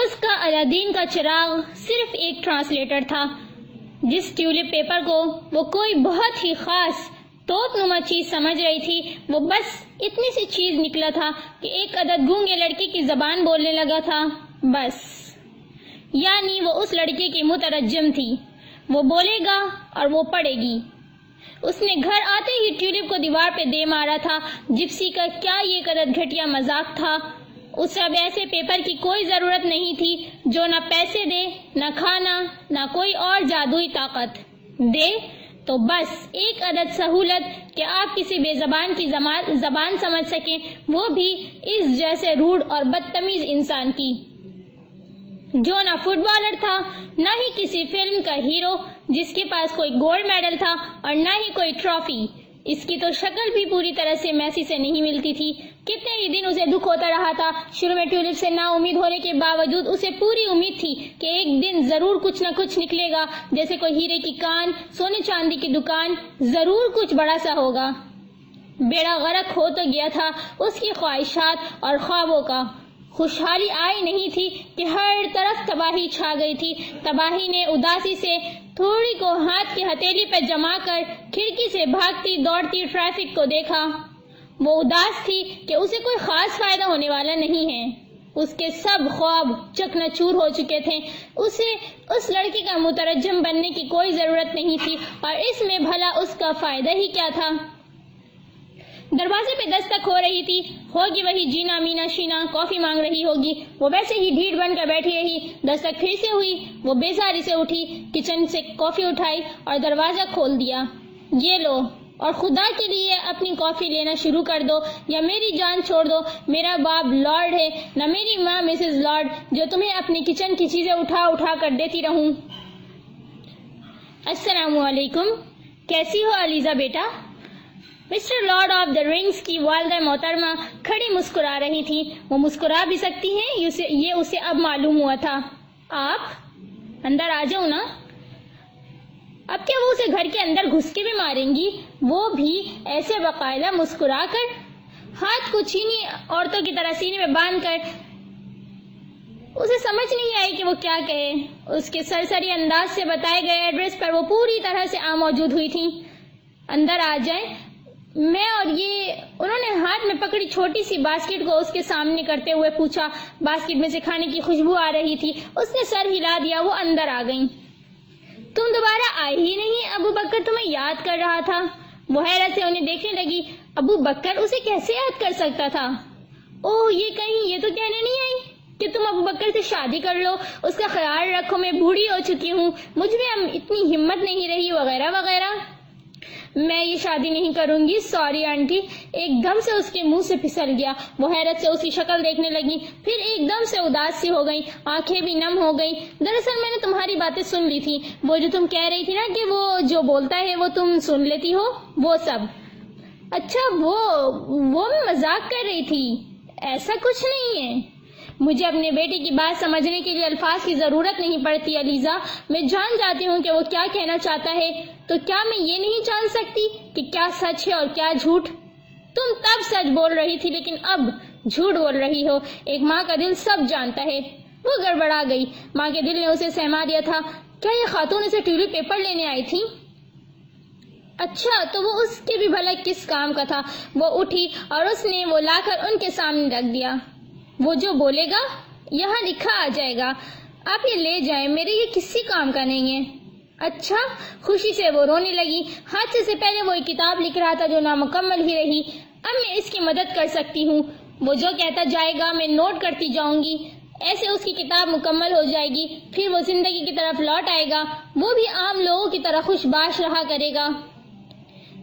اس کا الادین کا چراغ صرف ایک ٹرانسلیٹر تھا، جس ٹیولپ پیپر کو وہ کوئی بہت ہی خاص توپ نما چیز سمجھ رہی تھی، وہ بس اتنی سی چیز نکلا تھا کہ ایک عدد گونگے لڑکے کی زبان بولنے لگا تھا، بس۔ یعنی وہ اس لڑکے کی مترجم تھی، وہ بولے گا اور وہ پڑھے گی۔ اس نے گھر آتے ہی ٹیولپ کو دیوار پہ دے مارا تھا۔ جپسی کا کیا یہ قدر گھٹیا مذاق تھا؟ اسے اب ایسے پیپر کی کوئی ضرورت نہیں تھی جو نہ پیسے دے، نہ کھانا، نہ کوئی اور جادوئی طاقت دے، تو بس ایک عدد سہولت کہ آپ کسی بے زبان کی زبان سمجھ سکیں، وہ بھی اس جیسے روڈ اور بدتمیز انسان کی، جو نہ فٹ بالر تھا، نہ ہی کسی فلم کا ہیرو جس کے پاس کوئی گولڈ میڈل تھا، اور نہ ہی کوئی ٹرافی۔ اس کی تو شکل بھی پوری طرح سے میسی سے نہیں ملتی تھی۔ کتنے ہی دن اسے دکھ ہوتا رہا تھا۔ شروع میں ٹیولپ سے نا امید ہونے کے باوجود اسے پوری امید تھی کہ ایک دن ضرور کچھ نہ کچھ نکلے گا، جیسے کوئی ہیرے کی کان، سونے چاندی کی دکان، ضرور کچھ بڑا سا ہوگا۔ بیڑا غرق ہو تو گیا تھا اس کی خواہشات اور خوابوں کا۔ خوشحالی آئی نہیں تھی کہ ہر طرف تباہی چھا گئی تھی۔ تباہی نے اداسی سے تھوڑی کو ہاتھ کی ہتھیلی پہ جما کر کھڑکی سے بھاگتی دوڑتی ٹریفک کو دیکھا۔ وہ اداس تھی کہ اسے کوئی خاص فائدہ ہونے والا نہیں ہے۔ اس کے سب خواب چکنا چور ہو چکے تھے۔ اسے اس لڑکی کا مترجم بننے کی کوئی ضرورت نہیں تھی، اور اس میں بھلا اس کا فائدہ ہی کیا تھا؟ دروازے پہ دستک ہو رہی تھی۔ ہوگی وہی جینا مینا شینا، کافی مانگ رہی ہوگی۔ وہ ویسے ہی ڈھیٹ بن کر بیٹھی رہی۔ دستک پھر سے ہوئی۔ وہ بیزاری سے اٹھی، کچن سے کافی اٹھائی اور دروازہ کھول دیا۔ یہ لو، اور خدا کے لیے اپنی کافی لینا شروع کر دو یا میری جان چھوڑ دو۔ میرا باپ لارڈ ہے، نہ میری ماں مسز لارڈ، جو تمہیں اپنی کچن کی چیزیں اٹھا اٹھا کر دیتی رہوں۔ السلام علیکم، کیسی ہو علیزہ بیٹا؟ Mister lord of the rings کی والدہ محترمہ کھڑی مسکرا رہی تھی۔ وہ مسکرا بھی سکتی ہیں، یہ اسے اب معلوم ہوا تھا۔ آپ اندر آ جاؤ نا۔ اب کیا وہ اسے گھر کے اندر گھس کے بھی ماریں گی؟ وہ بھی ایسے باقاعدہ مسکرا کر، ہاتھ کو چینی عورتوں کی طرح سینے میں باندھ کر۔ اسے سمجھ نہیں آئی کہ وہ کیا کہے۔ اس کے سرسری انداز سے بتائے گئے ایڈریس پر وہ پوری طرح سے موجود ہوئی تھی۔ اندر آ جائیں میں اور یہ، انہوں نے ہاتھ میں پکڑی چھوٹی سی باسکٹ کو اس کے سامنے کرتے ہوئے پوچھا۔ باسکٹ میں سے کھانے کی خوشبو آ رہی تھی۔ اس نے سر ہلا دیا۔ وہ اندر آ گئیں۔ تم دوبارہ آئی ہی نہیں، ابو بکر تمہیں یاد کر رہا تھا۔ وہ حیرت سے انہیں دیکھنے لگی۔ ابو بکر اسے کیسے یاد کر سکتا تھا؟ اوہ، یہ کہیں یہ تو کہنے نہیں آئی کہ تم ابو بکر سے شادی کر لو، اس کا خیال رکھو، میں بوڑھی ہو چکی ہوں، مجھ میں اب اتنی ہمت نہیں رہی، وغیرہ وغیرہ۔ میں یہ شادی نہیں کروں گی، سوری آنٹی۔ ایک دم سے اس کے منہ سے پھسل گیا۔ وہ حیرت سے اس کی شکل دیکھنے لگی، پھر ایک دم سے اداس سی ہو گئی، آنکھیں بھی نم ہو گئی۔ دراصل میں نے تمہاری باتیں سن لی تھی، وہ جو تم کہہ رہی تھی نا کہ وہ جو بولتا ہے وہ تم سن لیتی ہو، وہ سب۔ اچھا، وہ میں مذاق کر رہی تھی، ایسا کچھ نہیں ہے۔ مجھے اپنے بیٹے کی بات سمجھنے کے لیے الفاظ کی ضرورت نہیں پڑتی علیزہ، میں جان جاتی ہوں کہ وہ کیا کہنا چاہتا ہے، تو کیا میں یہ نہیں جان سکتی کہ کیا سچ ہے اور کیا جھوٹ؟ تم تب سچ بول رہی تھی لیکن اب جھوٹ بول رہی ہو۔ ایک ماں کا دل سب جانتا ہے۔ وہ گڑبڑا گئی۔ ماں کے دل نے اسے سہما دیا تھا۔ کیا یہ خاتون اسے ٹیولپ پیپر لینے آئی تھی؟ اچھا، تو وہ اس کے بھی بھلا کس کام کا تھا؟ وہ اٹھی اور اس نے وہ لا کر ان کے سامنے رکھ دیا۔ وہ جو بولے گا یہاں لکھا آ جائے گا، آپ یہ لے جائیں، میرے یہ کسی کام کا نہیں ہے۔ اچھا، خوشی سے وہ رونے لگی۔ حادثے سے پہلے وہ ایک کتاب لکھ رہا تھا جو نامکمل ہی رہی۔ اب میں اس کی مدد کر سکتی ہوں، وہ جو کہتا جائے گا میں نوٹ کرتی جاؤں گی، ایسے اس کی کتاب مکمل ہو جائے گی، پھر وہ زندگی کی طرف لوٹ آئے گا، وہ بھی عام لوگوں کی طرح خوش باش رہا کرے گا۔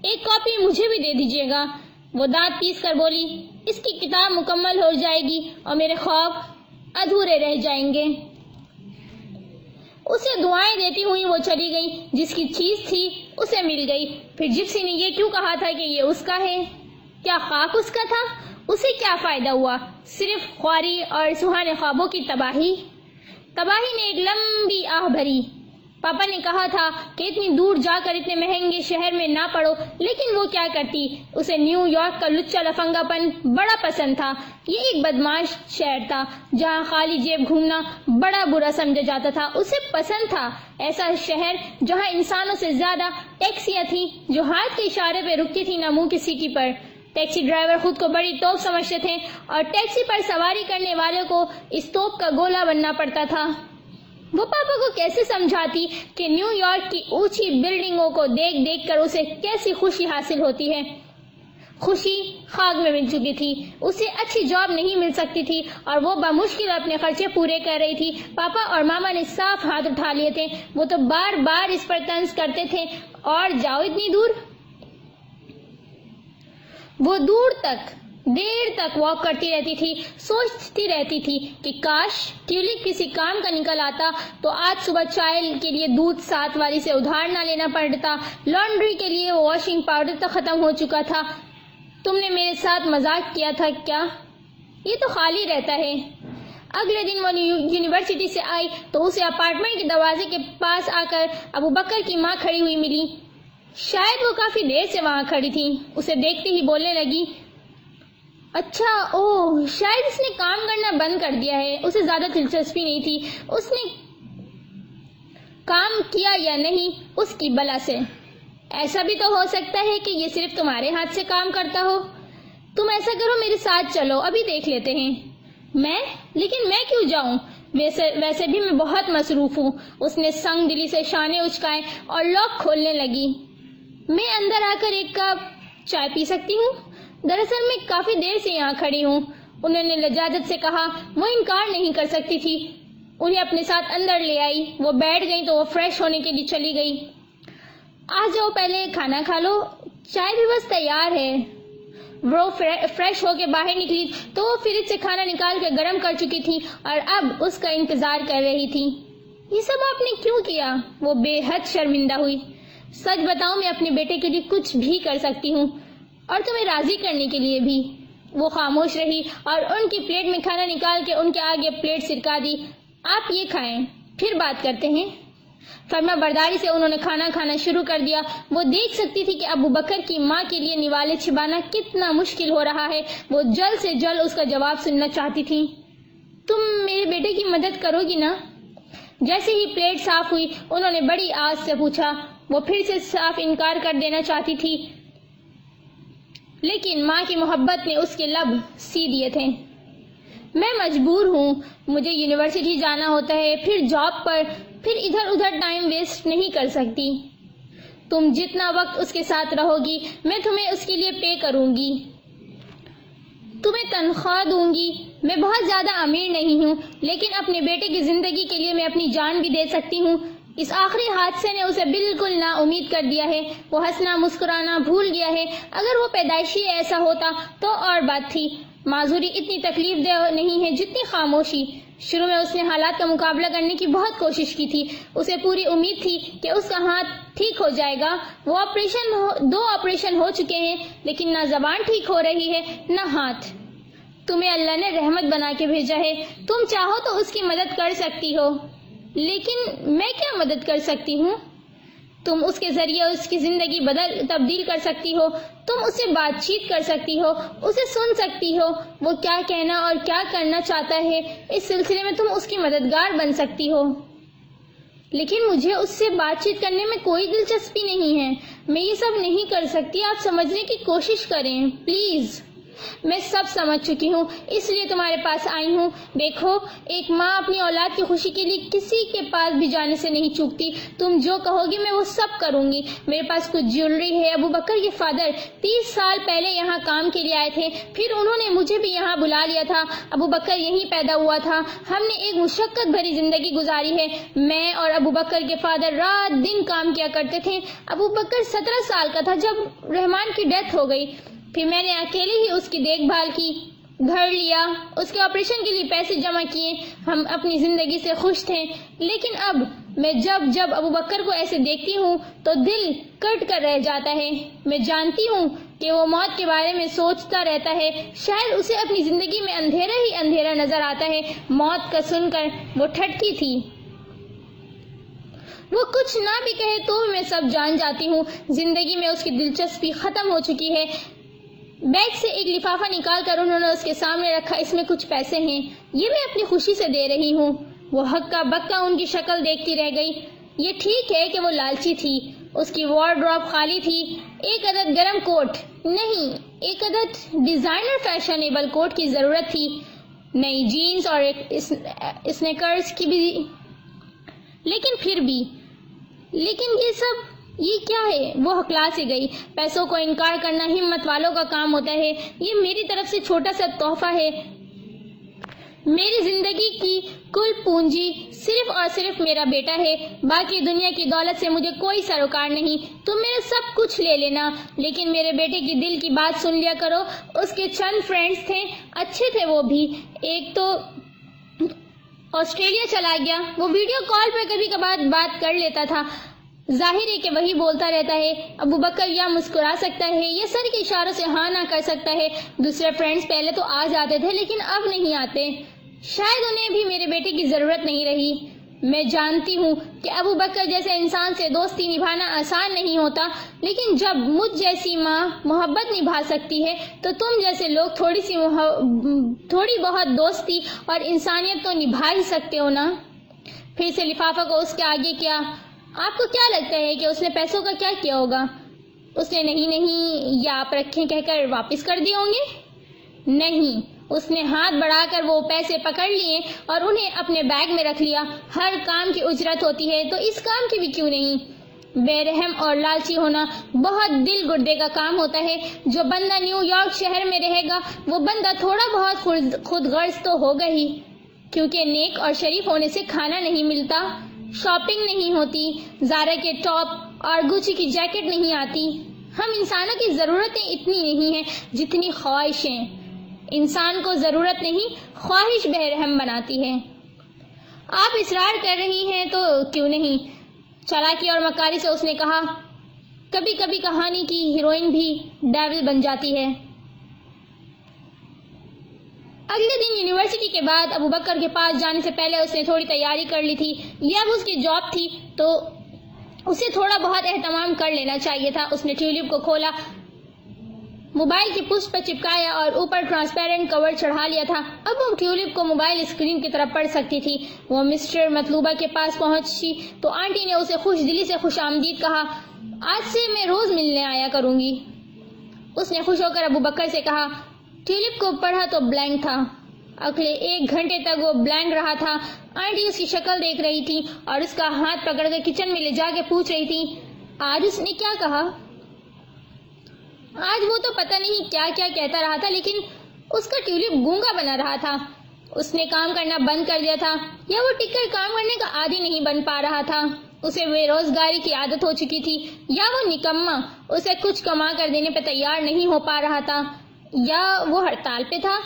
ایک کاپی مجھے بھی دے دیجیے گا، وہ دانت پیس کر بولی۔ اس کی کتاب مکمل ہو جائے گی اور میرے خواب ادھورے رہ جائیں گے۔ اسے دعائیں دیتی ہوئی وہ چلی گئی۔ جس کی چیز تھی اسے مل گئی۔ پھر جپسی نے یہ کیوں کہا تھا کہ یہ اس کا ہے؟ کیا خاک اس کا تھا؟ اسے کیا فائدہ ہوا؟ صرف خواری اور سہانے خوابوں کی تباہی۔ تباہی نے ایک لمبی آہ بھری۔ پاپا نے کہا تھا کہ اتنی دور جا کر اتنے مہنگے شہر میں نہ پڑھو، لیکن وہ کیا کرتی، اسے نیو یارک کا لچا لفنگا پن بڑا پسند تھا۔ یہ ایک بدماش شہر تھا جہاں خالی جیب گھومنا بڑا برا سمجھا جاتا تھا۔ اسے پسند تھا ایسا شہر جہاں انسانوں سے زیادہ ٹیکسیاں تھیں جو ہاتھ کے اشارے پہ رکتی تھی، نہ منہ کی سیٹی پر۔ ٹیکسی ڈرائیور خود کو بڑی توپ سمجھتے تھے اور ٹیکسی پر سواری کرنے والوں کو اس توپ کا گولہ بننا پڑتا تھا۔ وہ پاپا کو کیسے سمجھاتی کہ نیو یارک کی اونچی بلڈنگوں کو دیکھ دیکھ کر اسے کیسی خوشی حاصل ہوتی ہے۔ خوشی خاک میں مل چکی تھی، اسے اچھی جاب نہیں مل سکتی تھی اور وہ بمشکل اپنے خرچے پورے کر رہی تھی۔ پاپا اور ماما نے صاف ہاتھ اٹھا لیے تھے، وہ تو بار بار اس پر طنز کرتے تھے، اور جاؤ اتنی دور۔ وہ دیر تک واک کرتی رہتی تھی، سوچتی رہتی تھی کہ کاش ٹیولپ کسی کام کا نکل آتا تو آج صبح چائے کے لیے دودھ ساتھ والی سے ادھار نہ لینا پڑتا، لانڈری کے لیے واشنگ پاؤڈر تو ختم ہو چکا تھا۔ تم نے میرے ساتھ مذاق کیا تھا کیا؟ یہ تو خالی رہتا ہے۔ اگلے دن وہ یونیورسٹی سے آئی تو اسے اپارٹمنٹ کے دروازے کے پاس آ کر ابو بکر کی ماں کھڑی ہوئی ملی۔ شاید وہ کافی دیر سے وہاں کھڑی تھی، اسے دیکھتے ہی بولنے لگی، اچھا، اوہ، شاید اس نے کام کرنا بند کر دیا ہے۔ اسے زیادہ دلچسپی نہیں تھی اس نے کام کیا یا نہیں، اس کی بلا سے۔ ایسا بھی تو ہو سکتا ہے کہ یہ صرف تمہارے ہاتھ سے کام کرتا ہو۔ تم ایسا کرو، میرے ساتھ چلو، ابھی دیکھ لیتے ہیں۔ لیکن میں کیوں جاؤں؟ ویسے بھی میں بہت مصروف ہوں۔ اس نے سنگ دلی سے شانے اچکائے اور لاک کھولنے لگی۔ میں اندر آ کر ایک کپ چائے پی سکتی ہوں؟ دراصل میں کافی دیر سے یہاں کھڑی ہوں، انہوں نے لجاجت سے کہا۔ وہ انکار نہیں کر سکتی تھی، انہیں اپنے ساتھ اندر لے آئی۔ وہ بیٹھ گئی تو وہ فریش ہونے کے لیے چلی گئی۔ آ جاؤ، پہلے کھانا کھا لو، چائے بھی بس تیار ہے۔ وہ فریش ہو کے باہر نکلی تو وہ فریج سے کھانا نکال کے گرم کر چکی تھی اور اب اس کا انتظار کر رہی تھی۔ یہ سب آپ نے کیوں کیا؟ وہ بے حد شرمندہ ہوئی۔ سچ بتاؤں، میں اپنے بیٹے کے لیے کچھ بھی کر سکتی ہوں، اور تمہیں راضی کرنے کے لیے بھی۔ وہ خاموش رہی اور ان کی پلیٹ میں کھانا نکال کے ان کے آگے پلیٹ سرکا دی۔ آپ یہ کھائیں، پھر بات کرتے ہیں۔ فرما برداری سے انہوں نے کھانا کھانا شروع کر دیا۔ وہ دیکھ سکتی تھی کہ ابو بکر کی ماں کے لیے نوالے چھپانا کتنا مشکل ہو رہا ہے۔ وہ جلد سے جلد اس کا جواب سننا چاہتی تھی۔ تم میرے بیٹے کی مدد کرو گی نا؟ جیسے ہی پلیٹ صاف ہوئی انہوں نے بڑی آس سے پوچھا۔ وہ پھر سے صاف انکار کر دینا چاہتی تھی، لیکن ماں کی محبت نے اس کے لب سی دیے تھے۔ میں مجبور ہوں، مجھے یونیورسٹی جانا ہوتا ہے، پھر جاب پر، پھر ادھر ادھر ٹائم ویسٹ نہیں کر سکتی۔ تم جتنا وقت اس کے ساتھ رہو گی میں تمہیں اس کے لیے پے کروں گی، تمہیں تنخواہ دوں گی۔ میں بہت زیادہ امیر نہیں ہوں، لیکن اپنے بیٹے کی زندگی کے لیے میں اپنی جان بھی دے سکتی ہوں۔ اس آخری حادثے نے اسے بالکل نا امید کر دیا ہے۔ وہ ہنسنا مسکرانا بھول گیا ہے۔ اگر وہ پیدائشی ایسا ہوتا تو اور بات تھی۔ معذوری اتنی تکلیف دہ نہیں ہے جتنی خاموشی۔ شروع میں اس نے حالات کا مقابلہ کرنے کی بہت کوشش کی تھی۔ اسے پوری امید تھی کہ اس کا ہاتھ ٹھیک ہو جائے گا۔ دو آپریشن ہو چکے ہیں، لیکن نہ زبان ٹھیک ہو رہی ہے نہ ہاتھ۔ تمہیں اللہ نے رحمت بنا کے بھیجا ہے، تم چاہو تو اس کی مدد کر سکتی ہو۔ لیکن میں کیا مدد کر سکتی ہوں؟ تم اس کے ذریعے اس کی زندگی تبدیل کر سکتی ہو، تم اس سے بات چیت کر سکتی ہو، اسے سن سکتی ہو، وہ کیا کہنا اور کیا کرنا چاہتا ہے، اس سلسلے میں تم اس کی مددگار بن سکتی ہو۔ لیکن مجھے اس سے بات چیت کرنے میں کوئی دلچسپی نہیں ہے، میں یہ سب نہیں کر سکتی۔ آپ سمجھنے کی کوشش کریں پلیز۔ میں سب سمجھ چکی ہوں، اس لیے تمہارے پاس آئی ہوں۔ دیکھو، ایک ماں اپنی اولاد کی خوشی کے لیے کسی کے پاس بھی جانے سے نہیں چوکتی۔ تم جو کہو گی میں وہ سب کروں گی۔ میرے پاس کچھ جیولری ہے۔ ابو بکر کے فادر 30 سال پہلے یہاں کام کے لیے آئے تھے، پھر انہوں نے مجھے بھی یہاں بلا لیا تھا۔ ابو بکر یہیں پیدا ہوا تھا۔ ہم نے ایک مشقت بھری زندگی گزاری ہے۔ میں اور ابو بکر کے فادر رات دن کام کیا کرتے تھے۔ ابو بکر 17 سال کا تھا جب رحمان کی ڈیتھ ہو گئی، پھر میں نے اکیلے ہی اس کی دیکھ بھال کی، گھر لیا، اس کے آپریشن کے لیے پیسے جمع کیے۔ ہم اپنی زندگی سے خوش تھے، لیکن اب میں جب ابو بکر کو ایسے دیکھتی ہوں تو دل کٹ کر رہ جاتا ہے۔ میں جانتی ہوں کہ وہ موت کے بارے میں سوچتا رہتا ہے، شاید اسے اپنی زندگی میں اندھیرا ہی اندھیرا نظر آتا ہے۔ موت کا سن کر وہ ٹھٹکی تھی۔ وہ کچھ نہ بھی کہے تو میں سب جان جاتی ہوں. زندگی میں اس کی دلچسپی ختم ہو چکی ہے. بیگ سے ایک لفافہ نکال کر انہوں نے اس کے سامنے رکھا. اس میں کچھ پیسے ہیں, یہ میں اپنی خوشی سے دے رہی ہوں. وہ ہکا بکا ان کی شکل دیکھتی رہ گئی. یہ ٹھیک ہے کہ وہ لالچی تھی. اس کی وارڈروب خالی تھی. ایک عدد گرم کوٹ نہیں, ایک عدد ڈیزائنر فیشنیبل کوٹ کی ضرورت تھی. نئی جینز اور اسنیکرز کی بھی. لیکن پھر بھی لیکن یہ کیا ہے؟ وہ ہکلا سے گئی. پیسوں کو انکار کرنا ہمت والوں کا کام ہوتا ہے. یہ میری طرف سے چھوٹا سا تحفہ ہے. میری زندگی کی کل پونجی صرف اور صرف میرا بیٹا ہے. باقی دنیا کی دولت سے مجھے کوئی سروکار نہیں. تم میرا سب کچھ لے لینا, لیکن میرے بیٹے کی دل کی بات سن لیا کرو. اس کے چند فرینڈز تھے, اچھے تھے وہ بھی. ایک تو آسٹریلیا چلا گیا. وہ ویڈیو کال پہ کبھی کبھار بات کر لیتا تھا. ظاہر ہے کہ وہی بولتا رہتا ہے. ابو بکر یا مسکرا سکتا ہے یا سر کے اشاروں سے ہاں نہ کر سکتا ہے. دوسرے فرینڈز پہلے تو آ جاتے تھے لیکن اب نہیں آتے. شاید انہیں بھی میرے بیٹے کی ضرورت نہیں رہی. میں جانتی ہوں کہ ابو بکر جیسے انسان سے دوستی نبھانا آسان نہیں ہوتا, لیکن جب مجھ جیسی ماں محبت نبھا سکتی ہے تو تم جیسے لوگ تھوڑی بہت دوستی اور انسانیت تو نبھا ہی سکتے ہو نا. پھر سے لفافہ کو اس کے آگے کیا. آپ کو کیا لگتا ہے کہ اس نے پیسوں کا کیا کیا ہوگا؟ اس نے نہیں یا آپ رکھیں کہہ کر واپس کر دیے ہوں گے؟ نہیں, اس نے ہاتھ بڑھا کر وہ پیسے پکڑ لیے اور انہیں اپنے بیگ میں رکھ لیا. ہر کام کی اجرت ہوتی ہے تو اس کام کی بھی کیوں نہیں؟ بے رحم اور لالچی ہونا بہت دل گردے کا کام ہوتا ہے. جو بندہ نیو یارک شہر میں رہے گا وہ بندہ تھوڑا بہت خود غرض تو ہوگا ہی, کیونکہ نیک اور شریف ہونے سے کھانا نہیں ملتا, شاپنگ نہیں ہوتی, زارا کے ٹاپ اور گوچی کی جیکٹ نہیں آتی. ہم انسانوں کی ضرورتیں اتنی نہیں ہیں جتنی خواہشیں. انسان کو ضرورت نہیں, خواہش بے رحم بناتی ہے. آپ اصرار کر رہی ہیں تو کیوں نہیں؟ چالاکی اور مکاری سے اس نے کہا. کبھی کبھی کہانی کی ہیروئن بھی ڈیول بن جاتی ہے. اگلے دن یونیورسٹی کے بعد ابو بکر کے پاس جانے سے پہلے اس نے تھوڑی تیاری کر لی تھی. یہ اب اس کی جاب تھی تو اسے تھوڑا بہت اہتمام کر لینا چاہیے تھا. اس نے ٹیولپ کو کھولا, موبائل کی پشت پر چپکایا اور اوپر ٹرانسپیرنٹ کور چڑھا لیا تھا. اب وہ ٹیولپ کو موبائل اسکرین کی طرف پڑھ سکتی تھی. وہ مسٹر مطلوبہ کے پاس پہنچی تو آنٹی نے اسے خوش دلی سے خوش آمدید کہا. آج سے میں روز ملنے آیا کروں گی. اس نے خوش ہو کر ابو بکر سے کہا. ٹیولپ کو پڑھا تو بلینک تھا. اگلے 1 گھنٹے تک وہ بلینک رہا تھا. آنٹی اس کی شکل دیکھ رہی تھی اور اس کا ہاتھ پکڑ کر کچن میں لے جا کے پوچھ رہی تھی, آج اس نے کیا کہا؟ آج وہ تو پتہ نہیں کیا کیا کہتا رہا تھا, لیکن اس کا ٹیولپ گونگا بنا رہا تھا. اس نے کام کرنا بند کر دیا تھا یا وہ ٹک کر کام کرنے کا عادی نہیں بن پا رہا تھا. اسے بے روزگاری کی عادت ہو چکی تھی, یا وہ نکما اسے کچھ کما کر دینے پہ تیار نہیں ہو پا رہا تھا, یا وہ ہڑتال پہ تھا.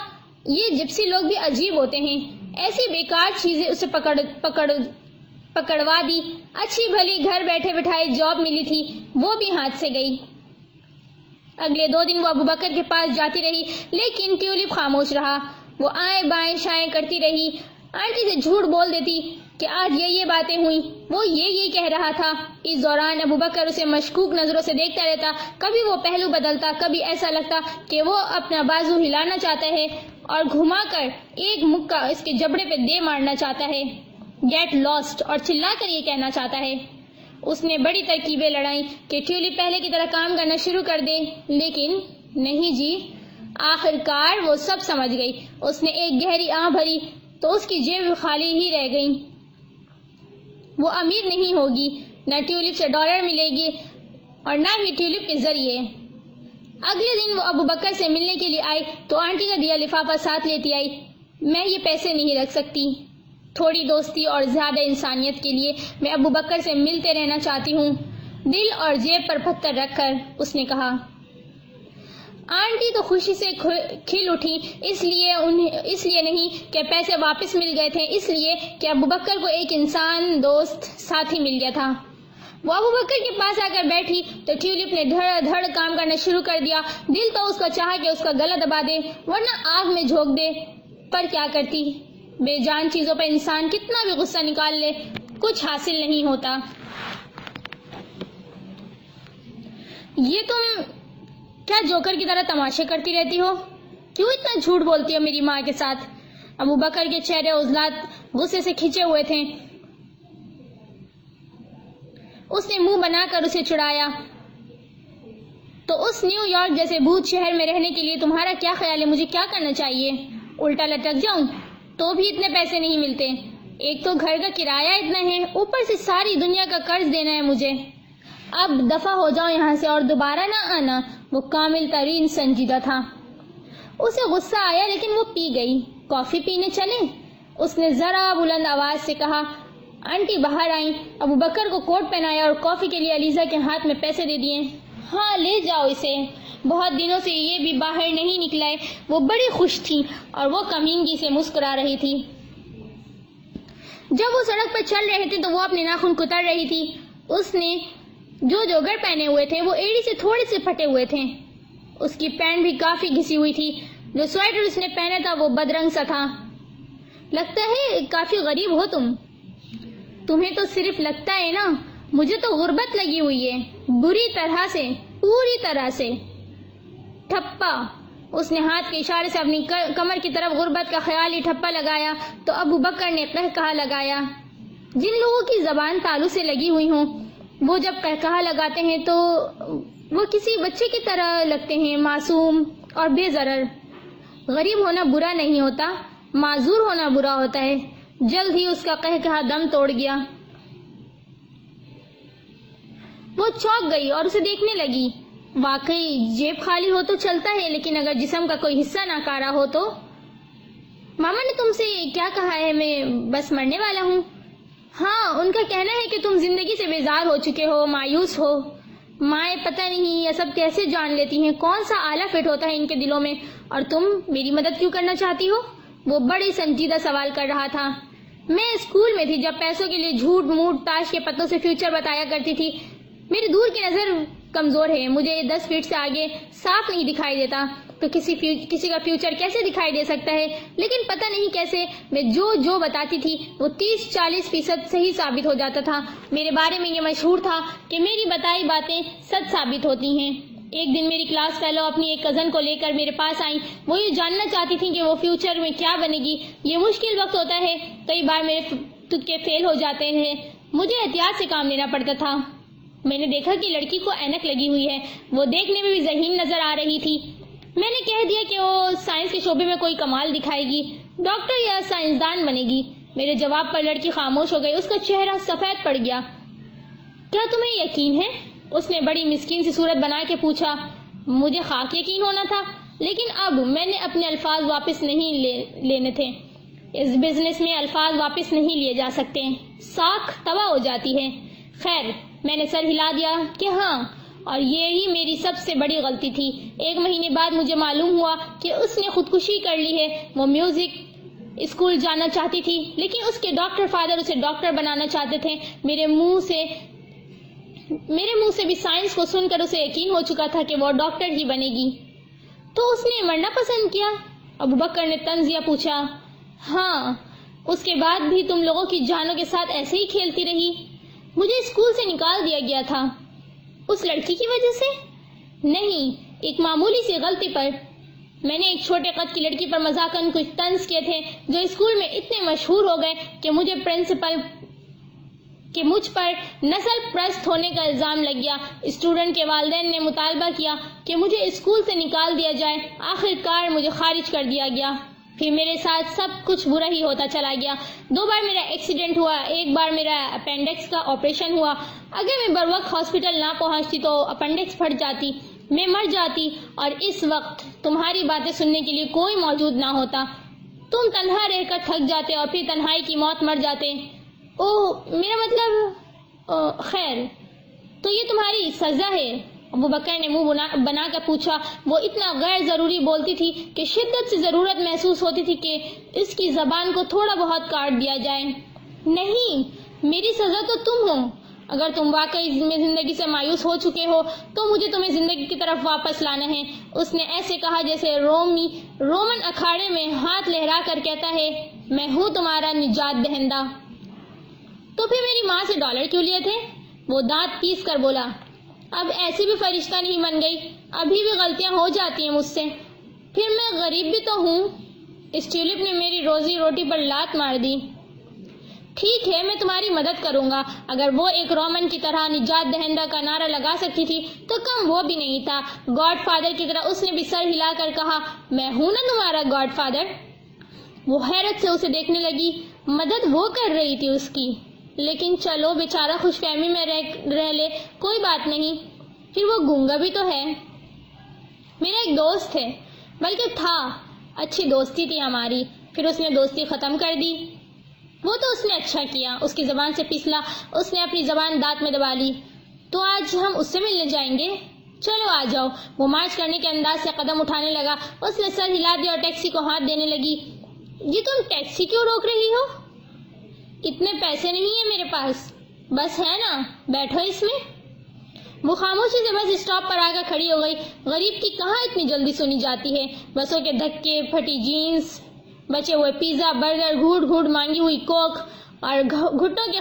یہ جپسی لوگ بھی عجیب ہوتے ہیں. ایسی بیکار چیزیں اسے پکڑوا دی. اچھی بھلی گھر بیٹھے بٹھائے جاب ملی تھی, وہ بھی ہاتھ سے گئی. اگلے 2 دن وہ ابو بکر کے پاس جاتی رہی, لیکن ٹیولپ خاموش رہا. وہ آئیں بائیں شائیں کرتی رہی. آنٹی سے جھوٹ بول دیتی کہ آج یہ باتیں ہوئیں, وہ یہ کہہ رہا تھا. اس دوران ابو بکر اسے مشکوک نظروں سے دیکھتا رہتا. کبھی وہ پہلو بدلتا, کبھی ایسا لگتا کہ وہ اپنا بازو ہلانا چاہتا ہے اور گھما کر ایک مکہ اس کے جبڑے پہ دے مارنا چاہتا ہے. گیٹ لاسٹ, اور چلا کر یہ کہنا چاہتا ہے. اس نے بڑی ترکیبیں لڑائیں کہ ٹیولپ پہلے کی طرح کام کرنا شروع کر دے, لیکن نہیں جی. آخر کار وہ سب سمجھ گئی. اس نے ایک گہری آہ بھری تو اس کی جیب خالی ہی رہ گئی. وہ امیر نہیں ہوگی, نہ ٹیولپ سے ڈالر ملے گی اور نہ ہی ٹیولپ کے ذریعے. اگلے دن وہ ابو بکر سے ملنے کے لیے آئی تو آنٹی کا دیا لفافہ ساتھ لیتی آئی. میں یہ پیسے نہیں رکھ سکتی. تھوڑی دوستی اور زیادہ انسانیت کے لیے میں ابو بکر سے ملتے رہنا چاہتی ہوں, دل اور جیب پر پتھر رکھ کر, اس نے کہا. آنٹی تو خوشی سے کھل اٹھی. اس لیے نہیں کہ پیسے واپس مل گئے تھے, اس لیے کہ ابو بکر کو ایک انسان دوست ساتھی مل گیا تھا. وہ ابو بکر کے پاس آ کر بیٹھی تو ٹیولپ نے دھڑ دھڑ کام کرنا شروع کر دیا. دل تو اس کا چاہا کہ اس کا گلا دبا دے ورنہ آگ میں جھونک دے, پر کیا کرتی. بے جان چیزوں پر انسان کتنا بھی غصہ نکال لے کچھ حاصل نہیں ہوتا۔ یہ تم کیا جوکر کی طرح تماشے کرتی رہتی ہو؟ کیوں اتنا جھوٹ بولتی ہو میری ماں کے ساتھ؟ ابو بکر کے چہرے عضلات غصے سے کھنچے ہوئے تھے۔ اس نے منہ بنا کر اسے چڑھایا۔ تو اس نیو یارک جیسے بھوت شہر میں رہنے کے لیے تمہارا کیا خیال ہے؟ مجھے کیا کرنا چاہیے؟ الٹا لٹک جاؤں؟ تو بھی اتنے پیسے نہیں ملتے۔ ایک تو گھر کا کرایہ اتنا ہے، اوپر سے ساری دنیا کا قرض دینا ہے مجھے۔ اب دفع ہو جاؤ یہاں سے اور دوبارہ نہ آنا۔ وہ کامل ترین سنجیدہ تھا۔ اسے غصہ آیا لیکن وہ پی گئی۔ کافی پینے چلیں؟ اس نے ذرا بلند آواز سے کہا۔ آنٹی باہر آئیں۔ ابو بکر کو کوٹ پہنایا اور کافی کے لیے علیزہ کے ہاتھ میں پیسے دے دیے۔ ہاں لے جاؤ اسے، بہت دنوں سے یہ بھی باہر نہیں نکلا ہے۔ وہ بڑی خوش تھی اور وہ کمینگی سے مسکرا رہی تھی۔ جب وہ سڑک پر چل رہے تھے تو وہ اپنے ناخن کتر رہی تھی۔ اس نے جو جوگر پہنے ہوئے تھے وہ ایڑی سے تھوڑے سے پھٹے ہوئے تھے۔ اس کی پینٹ بھی کافی گھسی ہوئی تھی۔ جو سویٹر اس نے پہنا تھا وہ بدرنگ سا تھا۔ لگتا ہے کافی غریب ہو تم۔ تمہیں تو صرف لگتا ہے نا، مجھے تو غربت لگی ہوئی ہے، بری طرح سے، پوری طرح سے۔ ٹھپا۔ اس نے ہاتھ کے اشارے سے اپنی کمر کی طرف غربت کا خیالی ٹھپا لگایا تو ابو بکر نے قہقہا لگایا۔ جن لوگوں کی زبان تالو سے لگی ہوئی ہوں وہ جب قہقہا لگاتے ہیں تو وہ کسی بچے کی طرح لگتے ہیں، معصوم اور بے ضرر۔ غریب ہونا برا نہیں ہوتا، معذور ہونا برا ہوتا ہے۔ جلد ہی اس کا قہقہا دم توڑ گیا۔ وہ چونک گئی اور اسے دیکھنے لگی۔ واقعی جیب خالی ہو تو چلتا ہے، لیکن اگر جسم کا کوئی حصہ ناکارہ ہو تو؟ ماما نے تم سے کیا کہا ہے؟ میں بس مرنے والا ہوں۔ ہاں، ان کا کہنا ہے کہ تم زندگی سے بیزار ہو چکے ہو، مایوس ہو۔ مائیں پتہ نہیں یہ سب کیسے جان لیتی ہیں، کون سا آلہ فٹ ہوتا ہے ان کے دلوں میں، اور تم میری مدد کیوں کرنا چاہتی ہو؟ وہ بڑی سنجیدہ سوال کر رہا تھا۔ میں اسکول میں تھی جب پیسوں کے لیے جھوٹ موٹ تاش کے پتوں سے فیوچر بتایا کرتی تھی۔ میری دور کی نظر کمزور ہے، مجھے 10 فٹ سے آگے صاف نہیں دکھائی دیتا، تو کسی کا فیوچر کیسے دکھائی دے سکتا ہے؟ لیکن پتہ نہیں کیسے میں جو بتاتی تھی وہ 30-40% صحیح ثابت ہو جاتا تھا۔ میرے بارے میں یہ مشہور تھا کہ میری بتائی باتیں سچ ثابت ہوتی ہیں۔ ایک دن میری کلاس فیلو اپنی ایک کزن کو لے کر میرے پاس آئیں۔ وہ یہ جاننا چاہتی تھیں کہ وہ فیوچر میں کیا بنے گی۔ یہ مشکل وقت ہوتا ہے، کئی بار میرے تکے فیل ہو جاتے ہیں، مجھے احتیاط سے کام لینا پڑتا تھا۔ میں نے دیکھا کہ لڑکی کو اینک لگی ہوئی ہے، وہ دیکھنے میں بھی ذہین نظر آ رہی تھی۔ میں نے کہہ دیا کہ وہ سائنس کے شعبے میں کوئی کمال دکھائے گی، ڈاکٹر یا سائنسدان بنے گی۔ میرے جواب پر لڑکی خاموش ہو گئی، اس کا چہرہ سفید پڑ گیا۔ کیا تمہیں یقین ہے؟ اس نے بڑی مسکین سی صورت بنا کے پوچھا۔ مجھے خاک یقین ہونا تھا، لیکن اب میں نے اپنے الفاظ واپس نہیں لینے تھے۔ اس بزنس میں الفاظ واپس نہیں لیے جا سکتے، ساکھ تباہ ہو جاتی ہے۔ خیر، میں نے سر ہلا دیا کہ ہاں، اور یہی میری سب سے بڑی غلطی تھی۔ 1 مہینے بعد مجھے معلوم ہوا کہ اس نے خودکشی کر لی ہے۔ وہ میوزک اسکول جانا چاہتی تھی، لیکن اس کے ڈاکٹر فادر اسے ڈاکٹر بنانا چاہتے تھے۔ میرے منہ سے بھی سائنس کو سن کر اسے یقین ہو چکا تھا کہ وہ ڈاکٹر ہی بنے گی۔ تو اس نے مرنا پسند کیا؟ ابو بکر نے طنزیہ پوچھا۔ ہاں، اس کے بعد بھی تم لوگوں کی جانوں کے ساتھ ایسے ہی کھیلتی رہی۔ مجھے اسکول سے نکال دیا گیا تھا۔ اس لڑکی کی وجہ سے؟ نہیں، ایک معمولی سی غلطی پر۔ میں نے ایک چھوٹے قد کی لڑکی پر مذاقاً کچھ طنز کیے تھے جو اسکول میں اتنے مشہور ہو گئے کہ مجھ پر نسل پرست ہونے کا الزام لگ گیا۔ اسٹوڈنٹ کے والدین نے مطالبہ کیا کہ مجھے اسکول سے نکال دیا جائے۔ آخر کار مجھے خارج کر دیا گیا۔ پھر میرے ساتھ سب کچھ برا ہی ہوتا چلا گیا۔ 2 بار میرا ایکسیڈنٹ ہوا، 1 بار میرا اپینڈکس کا آپریشن ہوا۔ اگر میں بروقت ہاسپٹل نہ پہنچتی تو اپینڈکس پھٹ جاتی، میں مر جاتی، اور اس وقت تمہاری باتیں سننے کے لیے کوئی موجود نہ ہوتا۔ تم تنہا رہ کر تھک جاتے اور پھر تنہائی کی موت مر جاتے۔ میرا مطلب خیر، تو یہ تمہاری سزا ہے؟ ابو بکر نے منہ بنا کر پوچھا۔ وہ اتنا غیر ضروری بولتی تھی کہ شدت سے ضرورت محسوس ہوتی تھی کہ اس کی زبان کو تھوڑا بہت کاٹ دیا جائے۔ نہیں، میری سزا تو تم ہو۔ اگر تم واقعی میں زندگی سے مایوس ہو چکے ہو تو مجھے تمہیں زندگی کی طرف واپس لانا ہے۔ اس نے ایسے کہا جیسے رومن اکھاڑے میں ہاتھ لہرا کر کہتا ہے، میں ہوں تمہارا نجات دہندہ۔ تو پھر میری ماں سے ڈالر کیوں لیے تھے؟ وہ دانت پیس کر بولا۔ اب ایسی بھی فرشتہ نہیں بن گئی، ابھی بھی غلطیاں ہو جاتی ہیں مجھ سے، پھر میں غریب بھی تو ہوں۔ اس ٹیولپ نے میری روزی روٹی پر لات مار دی۔ ٹھیک ہے، میں تمہاری مدد کروں گا۔ اگر وہ ایک رومن کی طرح نجات دہندہ کا نعرہ لگا سکتی تھی تو کم وہ بھی نہیں تھا۔ گاڈ فادر کی طرح اس نے بھی سر ہلا کر کہا، میں ہوں نا تمہارا گاڈ فادر۔ وہ حیرت سے اسے دیکھنے لگی۔ مدد وہ کر رہی تھی اس کی، لیکن چلو بیچارہ خوش فہمی میں رہ لے، کوئی بات نہیں، پھر وہ گونگا بھی تو ہے۔ میرا ایک دوست ہے، بلکہ تھا، اچھی دوستی تھی ہماری، پھر اس نے دوستی ختم کر دی۔ وہ تو اس نے اچھا کیا، اس کی زبان سے پھسلا، اس نے اپنی زبان دانت میں دبا لی۔ تو آج ہم اس سے ملنے جائیں گے؟ چلو آ جاؤ۔ وہ مارچ کرنے کے انداز سے قدم اٹھانے لگا۔ اس نے سر ہلا دیا اور ٹیکسی کو ہاتھ دینے لگی۔ یہ تم ٹیکسی کیوں روک رہی ہو؟ اتنے پیسے نہیں ہیں میرے پاس۔ بس ہے نا، بیٹھو اس میں۔ وہ خاموشی سے بس اسٹاپ پر آ کر کھڑی ہو گئی۔ غریب کی کہاں اتنی جلدی سنی جاتی ہے؟ بسوں کے دھکے، پھٹی جینس، بچے ہوئے پیزا، برگر، گھوٹ گھوٹ مانگی ہوئی کوک اور گھنٹوں کے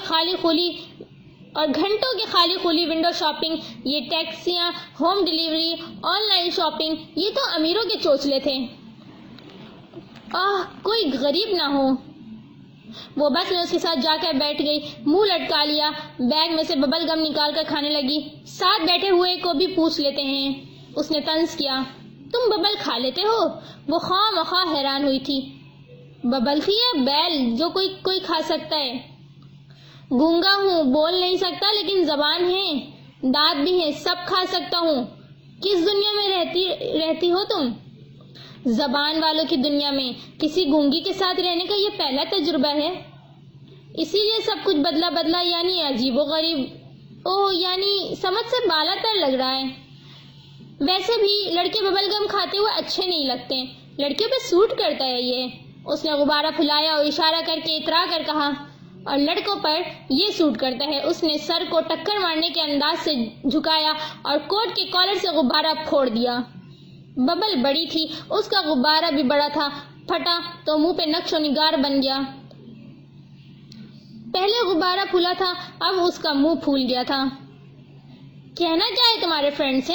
خالی خلی ونڈو شاپنگ، یہ ٹیکسیاں، home delivery, online shopping, یہ تو امیروں کے چوچلے تھے۔ کوئی غریب نہ ہو۔ وہ بس میں اس کے ساتھ جا کر بیٹھ گئی، منہ لٹکا لیا، بیگ میں سے ببل گم نکال کر کھانے لگی۔ ساتھ بیٹھے ہوئے کو بھی پوچھ لیتے ہیں، اس نے طنز کیا۔ تم ببل کھا لیتے ہو؟ وہ خواہ مخواہ حیران ہوئی تھی۔ ببل تھی یا بیل جو کوئی کھا سکتا ہے؟ گونگا ہوں، بول نہیں سکتا، لیکن زبان ہے، دانت بھی ہے، سب کھا سکتا ہوں۔ کس دنیا میں رہتی ہو تم؟ زبان والوں کی دنیا میں۔ کسی گونگی کے ساتھ رہنے کا یہ پہلا تجربہ ہے، اسی لیے سب کچھ بدلا یعنی عجیب و غریب۔ یعنی سمجھ سے بالا تر لگ رہا ہے۔ ویسے بھی لڑکے ببل گم کھاتے ہوئے اچھے نہیں لگتے، لڑکیوں پہ سوٹ کرتا ہے یہ۔ اس نے غبارہ پھیلایا اور اشارہ کر کے اترا کر کہا، اور لڑکوں پر یہ سوٹ کرتا ہے۔ اس نے سر کو ٹکر مارنے کے انداز سے جھکایا اور کوٹ کے کالر سے غبارہ پھوڑ دیا۔ ببل بڑی تھی، اس کا غبارہ بھی بڑا تھا، پھٹا تو منہ پہ نقش و نگار بن گیا۔ پہلے غبارہ پھولا تھا، اب اس کا منہ پھول گیا تھا۔ کہنا کیا ہے تمہارے فرینڈ سے؟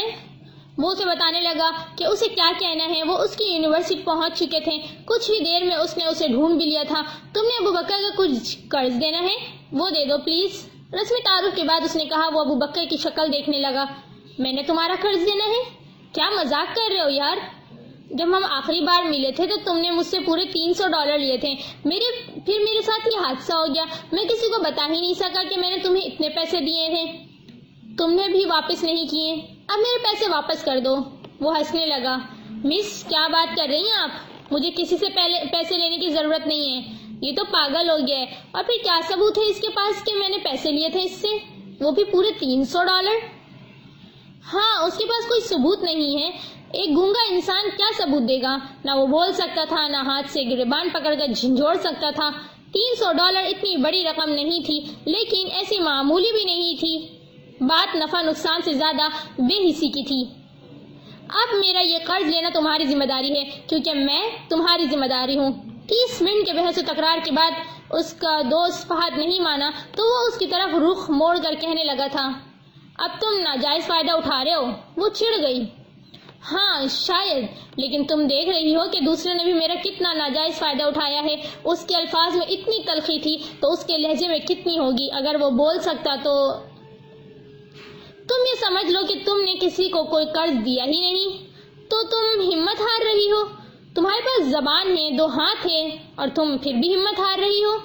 وہ اسے بتانے لگا کہ اسے کیا کہنا ہے۔ وہ اس کی یونیورسٹی پہنچ چکے تھے، کچھ ہی دیر میں اس نے اسے ڈھونڈ بھی لیا تھا۔ تم نے ابو بکر کا کچھ قرض دینا ہے؟ وہ دے دو پلیز۔ رسمی تعارف کے بعد اس نے کہا۔ وہ ابو بکر کی شکل دیکھنے لگا۔ میں نے تمہارا قرض دینا ہے؟ کیا مذاق کر رہے ہو یار؟ جب ہم آخری بار ملے تھے تو تم نے مجھ سے پورے $300 لیے تھے۔ پھر میرے ساتھ یہ حادثہ ہو گیا، میں کسی کو بتا ہی نہیں سکا کہ میں نے تمہیں اتنے پیسے دیے تھے، تم نے بھی واپس نہیں کیے، اب میرے پیسے واپس کر دو۔ وہ ہنسنے لگا۔ مس، کیا بات کر رہی ہیں آپ؟ مجھے کسی سے پیسے لینے کی ضرورت نہیں ہے، یہ تو پاگل ہو گیا ہے۔ اور پھر کیا ثبوت ہے اس کے پاس کہ میں نے پیسے لیے تھے اس سے، وہ بھی پورے $300؟ ہاں، اس کے پاس کوئی ثبوت نہیں ہے۔ ایک گونگا انسان کیا ثبوت دے گا؟ نہ وہ بول سکتا تھا، نہ ہاتھ سے گریبان پکڑ کر جھنجھوڑ سکتا تھا۔ $300 اتنی بڑی رقم نہیں تھی، لیکن ایسی معمولی بھی نہیں تھی۔ بات نفع نقصان سے زیادہ بے حسی کی تھی۔ اب میرا یہ قرض لینا تمہاری ذمہ داری ہے، کیونکہ میں تمہاری ذمہ داری ہوں۔ 30 منٹ کے بحث و تکرار کے بعد اس کا دوست فہد نہیں مانا تو وہ اس کی طرف رخ موڑ کر کہنے لگا تھا، اب تم ناجائز فائدہ اٹھا رہے ہو۔ وہ چڑ گئی۔ ہاں شاید، لیکن تم دیکھ رہی ہو کہ دوسرے نے بھی میرا کتنا ناجائز فائدہ اٹھایا ہے۔ اس کے الفاظ میں اتنی تلخی تھی تو اس کے لہجے میں کتنی ہوگی۔ اگر وہ بول سکتا تو تم یہ سمجھ لو کہ تم نے کسی کو کوئی قرض دیا ہی نہیں، تو تم ہمت ہار رہی ہو۔ تمہارے پاس زبان ہے، 2 ہاتھ ہیں، اور تم پھر بھی ہمت ہار رہی ہو۔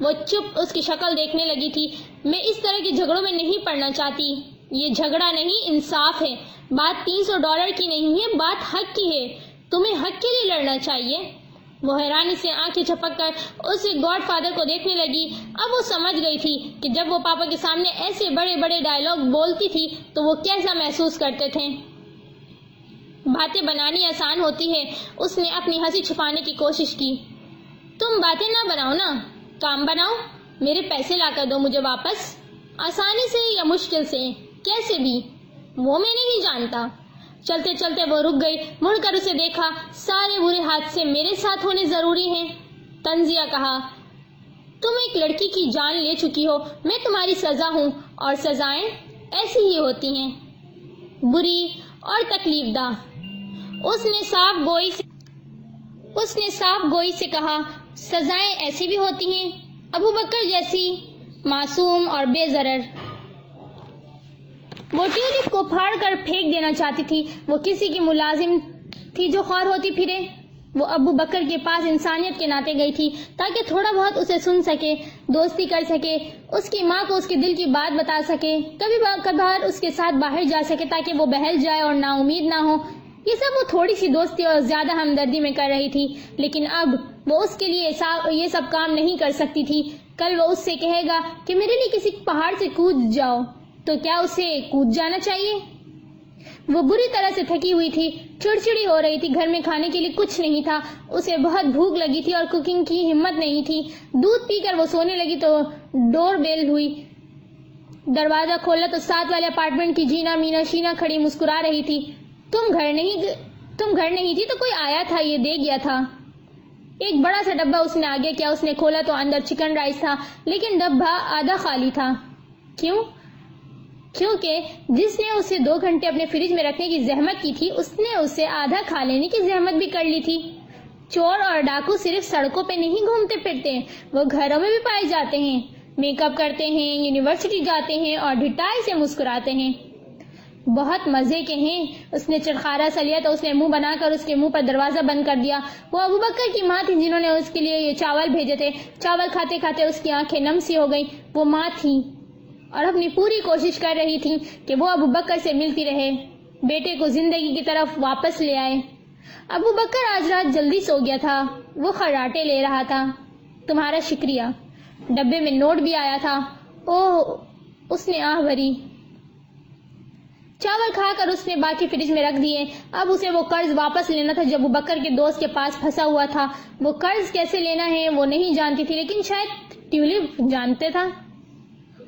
وہ چپ اس کی شکل دیکھنے لگی تھی۔ میں اس طرح کے جھگڑوں میں نہیں پڑنا چاہتی۔ یہ جھگڑا نہیں، انصاف ہے۔ بات $300 کی نہیں ہے، بات حق کی ہے۔ تمہیں حق کے لیے لڑنا چاہیے۔ وہ حیرانی سے آنکھیں جھپک کر اس گاڈ فادر کو دیکھنے لگی۔ اب وہ سمجھ گئی تھی کہ جب وہ پاپا کے سامنے ایسے بڑے بڑے ڈائیلاگ بولتی تھی تو وہ کیسا محسوس کرتے تھے۔ باتیں بنانی آسان ہوتی ہے۔ اس نے اپنی ہنسی چھپانے کی کوشش کی۔ تم باتیں نہ بناؤ نا، کام بناؤ۔ میرے پیسے لا کر دو مجھے واپس، آسانی سے یا مشکل سے، کیسے بھی، وہ میں نہیں جانتا۔ چلتے چلتے وہ رک گئی، مڑ کر اسے دیکھا۔ سارے برے حادثے میرے ساتھ ہونے ضروری ہیں، طنزیہ کہا۔ تم ایک لڑکی کی جان لے چکی ہو، میں تمہاری سزا ہوں، اور سزائیں ایسی ہی ہوتی ہیں، بری اور تکلیف دہ۔ اس نے صاف گوئی سے کہا، سزائیں ایسی بھی ہوتی ہیں، ابو بکر جیسی معصوم اور بے ضرر۔ وہ ٹیولپ کو پھاڑ کر پھینک دینا چاہتی تھی۔ وہ کسی کی ملازم تھی جو خوار ہوتی پھرے۔ وہ ابو بکر کے پاس انسانیت کے ناطے گئی تھی تاکہ تھوڑا بہت اسے سن سکے، دوستی کر سکے، اس کی ماں کو اس کے دل کی بات بتا سکے، کبھی کبھار اس کے ساتھ باہر جا سکے تاکہ وہ بہل جائے اور نا امید نہ ہو۔ یہ سب وہ تھوڑی سی دوستی اور زیادہ ہمدردی میں کر رہی تھی، لیکن اب وہ اس کے لیے یہ سب کام نہیں کر سکتی تھی۔ کل وہ اس سے کہے گا کہ میرے لیے کسی پہاڑ سے کود جاؤ، تو کیا اسے کود جانا چاہیے؟ وہ بری طرح سے تھکی ہوئی تھی، چڑچڑی ہو رہی تھی، گھر میں کھانے کے لیے کچھ نہیں تھا، اسے بہت بھوک لگی تھی اور کوکنگ کی ہمت نہیں تھی۔ دودھ پی کر وہ سونے لگی تو ڈور بیل ہوئی۔ دروازہ کھولا تو ساتھ والے اپارٹمنٹ کی جینا مینا شینا کھڑی مسکرا رہی تھی۔ تم گھر نہیں تھی تو کوئی آیا تھا، یہ دے گیا تھا۔ ایک بڑا سا ڈبہ اس نے آگے کیا، اس نے کھولا تو اندر چکن رائس تھا، لیکن ڈبہ آدھا خالی تھا۔ کیونکہ جس نے اسے 2 گھنٹے اپنے فریج میں رکھنے کی زحمت کی تھی، اس نے اسے آدھا کھا لینے کی زحمت بھی کر لی تھی۔ چور اور ڈاکو صرف سڑکوں پہ نہیں گھومتے پھرتے، وہ گھروں میں بھی پائے جاتے ہیں، میک اپ کرتے ہیں، یونیورسٹی جاتے ہیں اور ڈھٹائی سے مسکراتے ہیں۔ بہت مزے کے ہیں۔ اس نے چرخارا سا لیا تو اس نے منہ بنا کر اس کے منہ پر دروازہ بند کر دیا۔ وہ ابو بکر کی ماں تھی جنہوں نے اس کے لیے یہ چاول بھیجے تھے۔ چاول کھاتے کھاتے اس کی آنکھیں نم سی ہو گئیں۔ وہ ماں تھی اور اپنی پوری کوشش کر رہی تھی کہ وہ ابو بکر سے ملتی رہے، بیٹے کو زندگی کی طرف واپس لے آئے۔ ابو بکر آج رات جلدی سو گیا تھا، وہ خراٹے لے رہا تھا۔ تمہارا شکریہ۔ ڈبے میں نوٹ بھی آیا تھا۔ اوہ، اس نے آہ بھری۔ چاول کھا کر اس نے باقی فریج میں رکھ دیے۔ اب اسے وہ قرض واپس لینا تھا جو ابو بکر کے دوست کے پاس پھنسا ہوا تھا۔ وہ قرض کیسے لینا ہے وہ نہیں جانتی تھی، لیکن شاید ٹیولپ جانتے تھا۔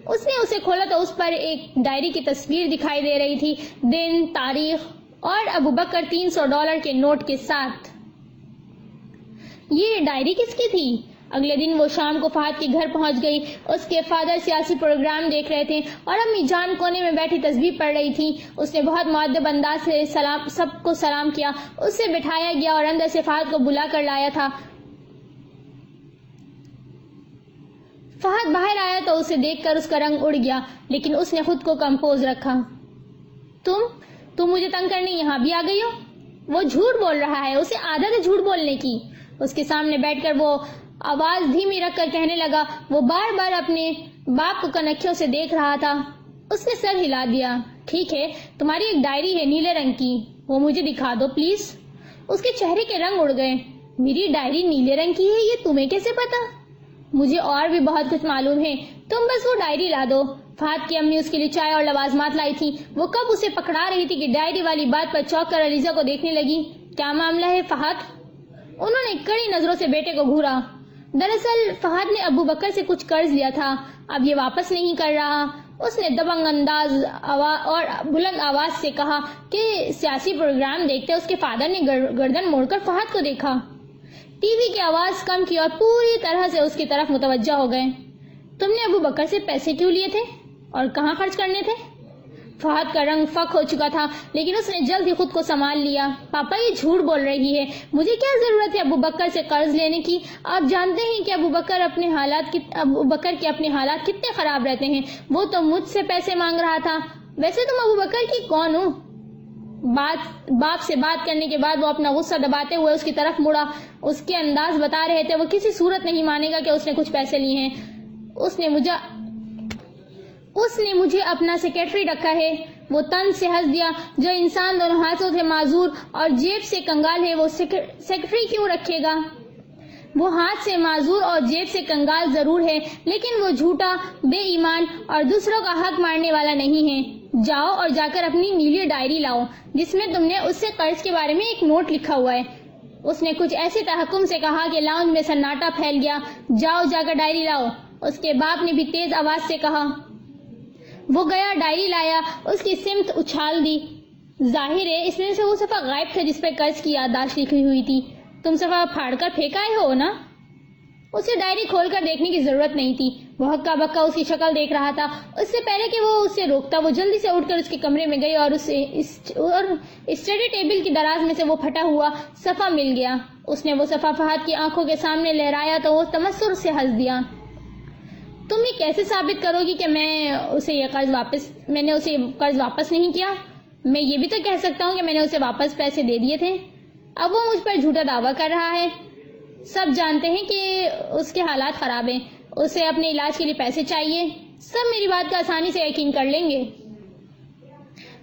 اس نے اسے کھولا تو اس پر ایک ڈائری کی تصویر دکھائی دے رہی تھی، دن، تاریخ اور ابو بکر $300 کے نوٹ کے ساتھ۔ یہ ڈائری کس کی تھی؟ اگلے دن وہ شام کو فہد کے گھر پہنچ گئی۔ اس کے فادر سیاسی پروگرام دیکھ رہے تھے اور امی جان کونے میں بیٹھی تسبیح پڑھ رہی تھی۔ اس نے بہت مؤدب انداز سے سب کو سلام کیا، اسے بٹھایا گیا اور اندر سے فہد کو بلا کر لایا تھا۔ فہد باہر آیا تو اسے دیکھ کر اس کا رنگ اڑ گیا، لیکن اس نے خود کو کمپوز رکھا۔ تم مجھے تنگ کرنے یہاں بھی آ گئی ہو؟ وہ جھوٹ بول رہا ہے، اسے عادت ہے جھوٹ بولنے کی۔ اس کے سامنے بیٹھ کر وہ آواز دھیمی رکھ کر کہنے لگا۔ وہ بار بار اپنے باپ کو کنکھیوں سے دیکھ رہا تھا۔ اس نے سر ہلا دیا۔ ٹھیک ہے، تمہاری ایک ڈائری ہے نیلے رنگ کی، وہ مجھے دکھا دو پلیز۔ اس کے چہرے کے رنگ اڑ گئے۔ میری ڈائری نیلے رنگ کی ہے، یہ تمہیں کیسے پتا؟ مجھے اور بھی بہت کچھ معلوم ہے، تم بس وہ ڈائری لا دو۔ فہد کی امی اس کے لیے چائے اور لوازمات لائی تھی۔ وہ کب اسے پکڑا رہی تھی کہ ڈائری والی بات پر چونک کر علیزہ کو دیکھنے لگی۔ کیا معاملہ ہے فہد؟ انہوں نے کڑی نظروں سے بیٹے کو گھورا۔ دراصل فہد نے ابو بکر سے کچھ قرض لیا تھا، اب یہ واپس نہیں کر رہا۔ اس نے دبنگ انداز اور بلند آواز سے کہا کہ سیاسی پروگرام دیکھتے اس کے فادر نے گردن موڑ کر فہد کو دیکھا۔ ٹی وی کی آواز کم کی اور پوری طرح سے اس کی طرف متوجہ ہو گئے۔ تم نے ابو بکر سے پیسے کیوں لیے تھے اور کہاں خرچ کرنے تھے؟ فہد کا رنگ فک ہو چکا تھا، لیکن اس نے جلد ہی خود کو سنبھال لیا۔ پاپا یہ جھوٹ بول رہی ہے، مجھے کیا ضرورت ہے ابو بکر سے قرض لینے کی؟ آپ جانتے ہیں کہ ابو بکر کے اپنے حالات کتنے خراب رہتے ہیں، وہ تو مجھ سے پیسے مانگ رہا تھا۔ ویسے تم ابو بکر کی کون ہو؟ باپ سے بات کرنے کے بعد وہ اپنا غصہ دباتے ہوئے اس کی طرف مڑا۔ اس کے انداز بتا رہے تھے وہ کسی صورت نہیں مانے گا کہ اس نے کچھ پیسے لیے ہیں۔ اس نے مجھے اپنا سیکرٹری رکھا ہے۔ وہ طنز سے ہنس دیا۔ جو انسان دونوں ہاتھوں سے معذور اور جیب سے کنگال ہے وہ سیکرٹری کیوں رکھے گا؟ وہ ہاتھ سے معذور اور جیب سے کنگال ضرور ہے، لیکن وہ جھوٹا، بے ایمان اور دوسروں کا حق مارنے والا نہیں ہے۔ جاؤ اور جا کر اپنی نیلی ڈائری لاؤ جس میں تم نے اس سے قرض کے بارے میں ایک نوٹ لکھا ہوا ہے۔ اس نے کچھ ایسے تحکم سے کہا کہ لاؤنج میں سناٹا پھیل گیا۔ جاؤ جا کر ڈائری لاؤ، اس کے باپ نے بھی تیز آواز سے کہا۔ وہ گیا، ڈائری لایا، اس کی سمت اچھال دی۔ ظاہر ہے اس میں سے وہ صفحہ غائب تھا جس پر قرض کی یادداشت لکھی ہوئی تھی۔ تم صفحہ پھاڑ کر پھینک آئے ہو نا؟ اسے ڈائری کھول کر دیکھنے کی ضرورت نہیں تھی. وہ ہکا بکا اس کی شکل دیکھ رہا تھا. اس سے پہلے کہ وہ اسے روکتا وہ جلدی سے اٹھ کر اس کے کمرے میں گئی اور اسٹڈی ٹیبل کی دراز میں سے وہ پھٹا ہوا صفحہ مل گیا. اس نے وہ صفحہ فہد کی آنکھوں کے سامنے لہرایا تو وہ تمسر سے ہنس دیا. تم یہ کیسے ثابت کرو گی کہ میں نے اسے یہ قرض واپس نہیں کیا؟ میں یہ بھی تو کہہ سکتا ہوں کہ میں نے اسے واپس پیسے دے دیے تھے. اب وہ مجھ پر جھوٹا دعویٰ کر رہا ہے. سب جانتے ہیں کہ اس کے حالات خراب ہیں. اسے اپنے علاج کے لیے پیسے چاہیے. سب میری بات کا آسانی سے یقین کر لیں گے.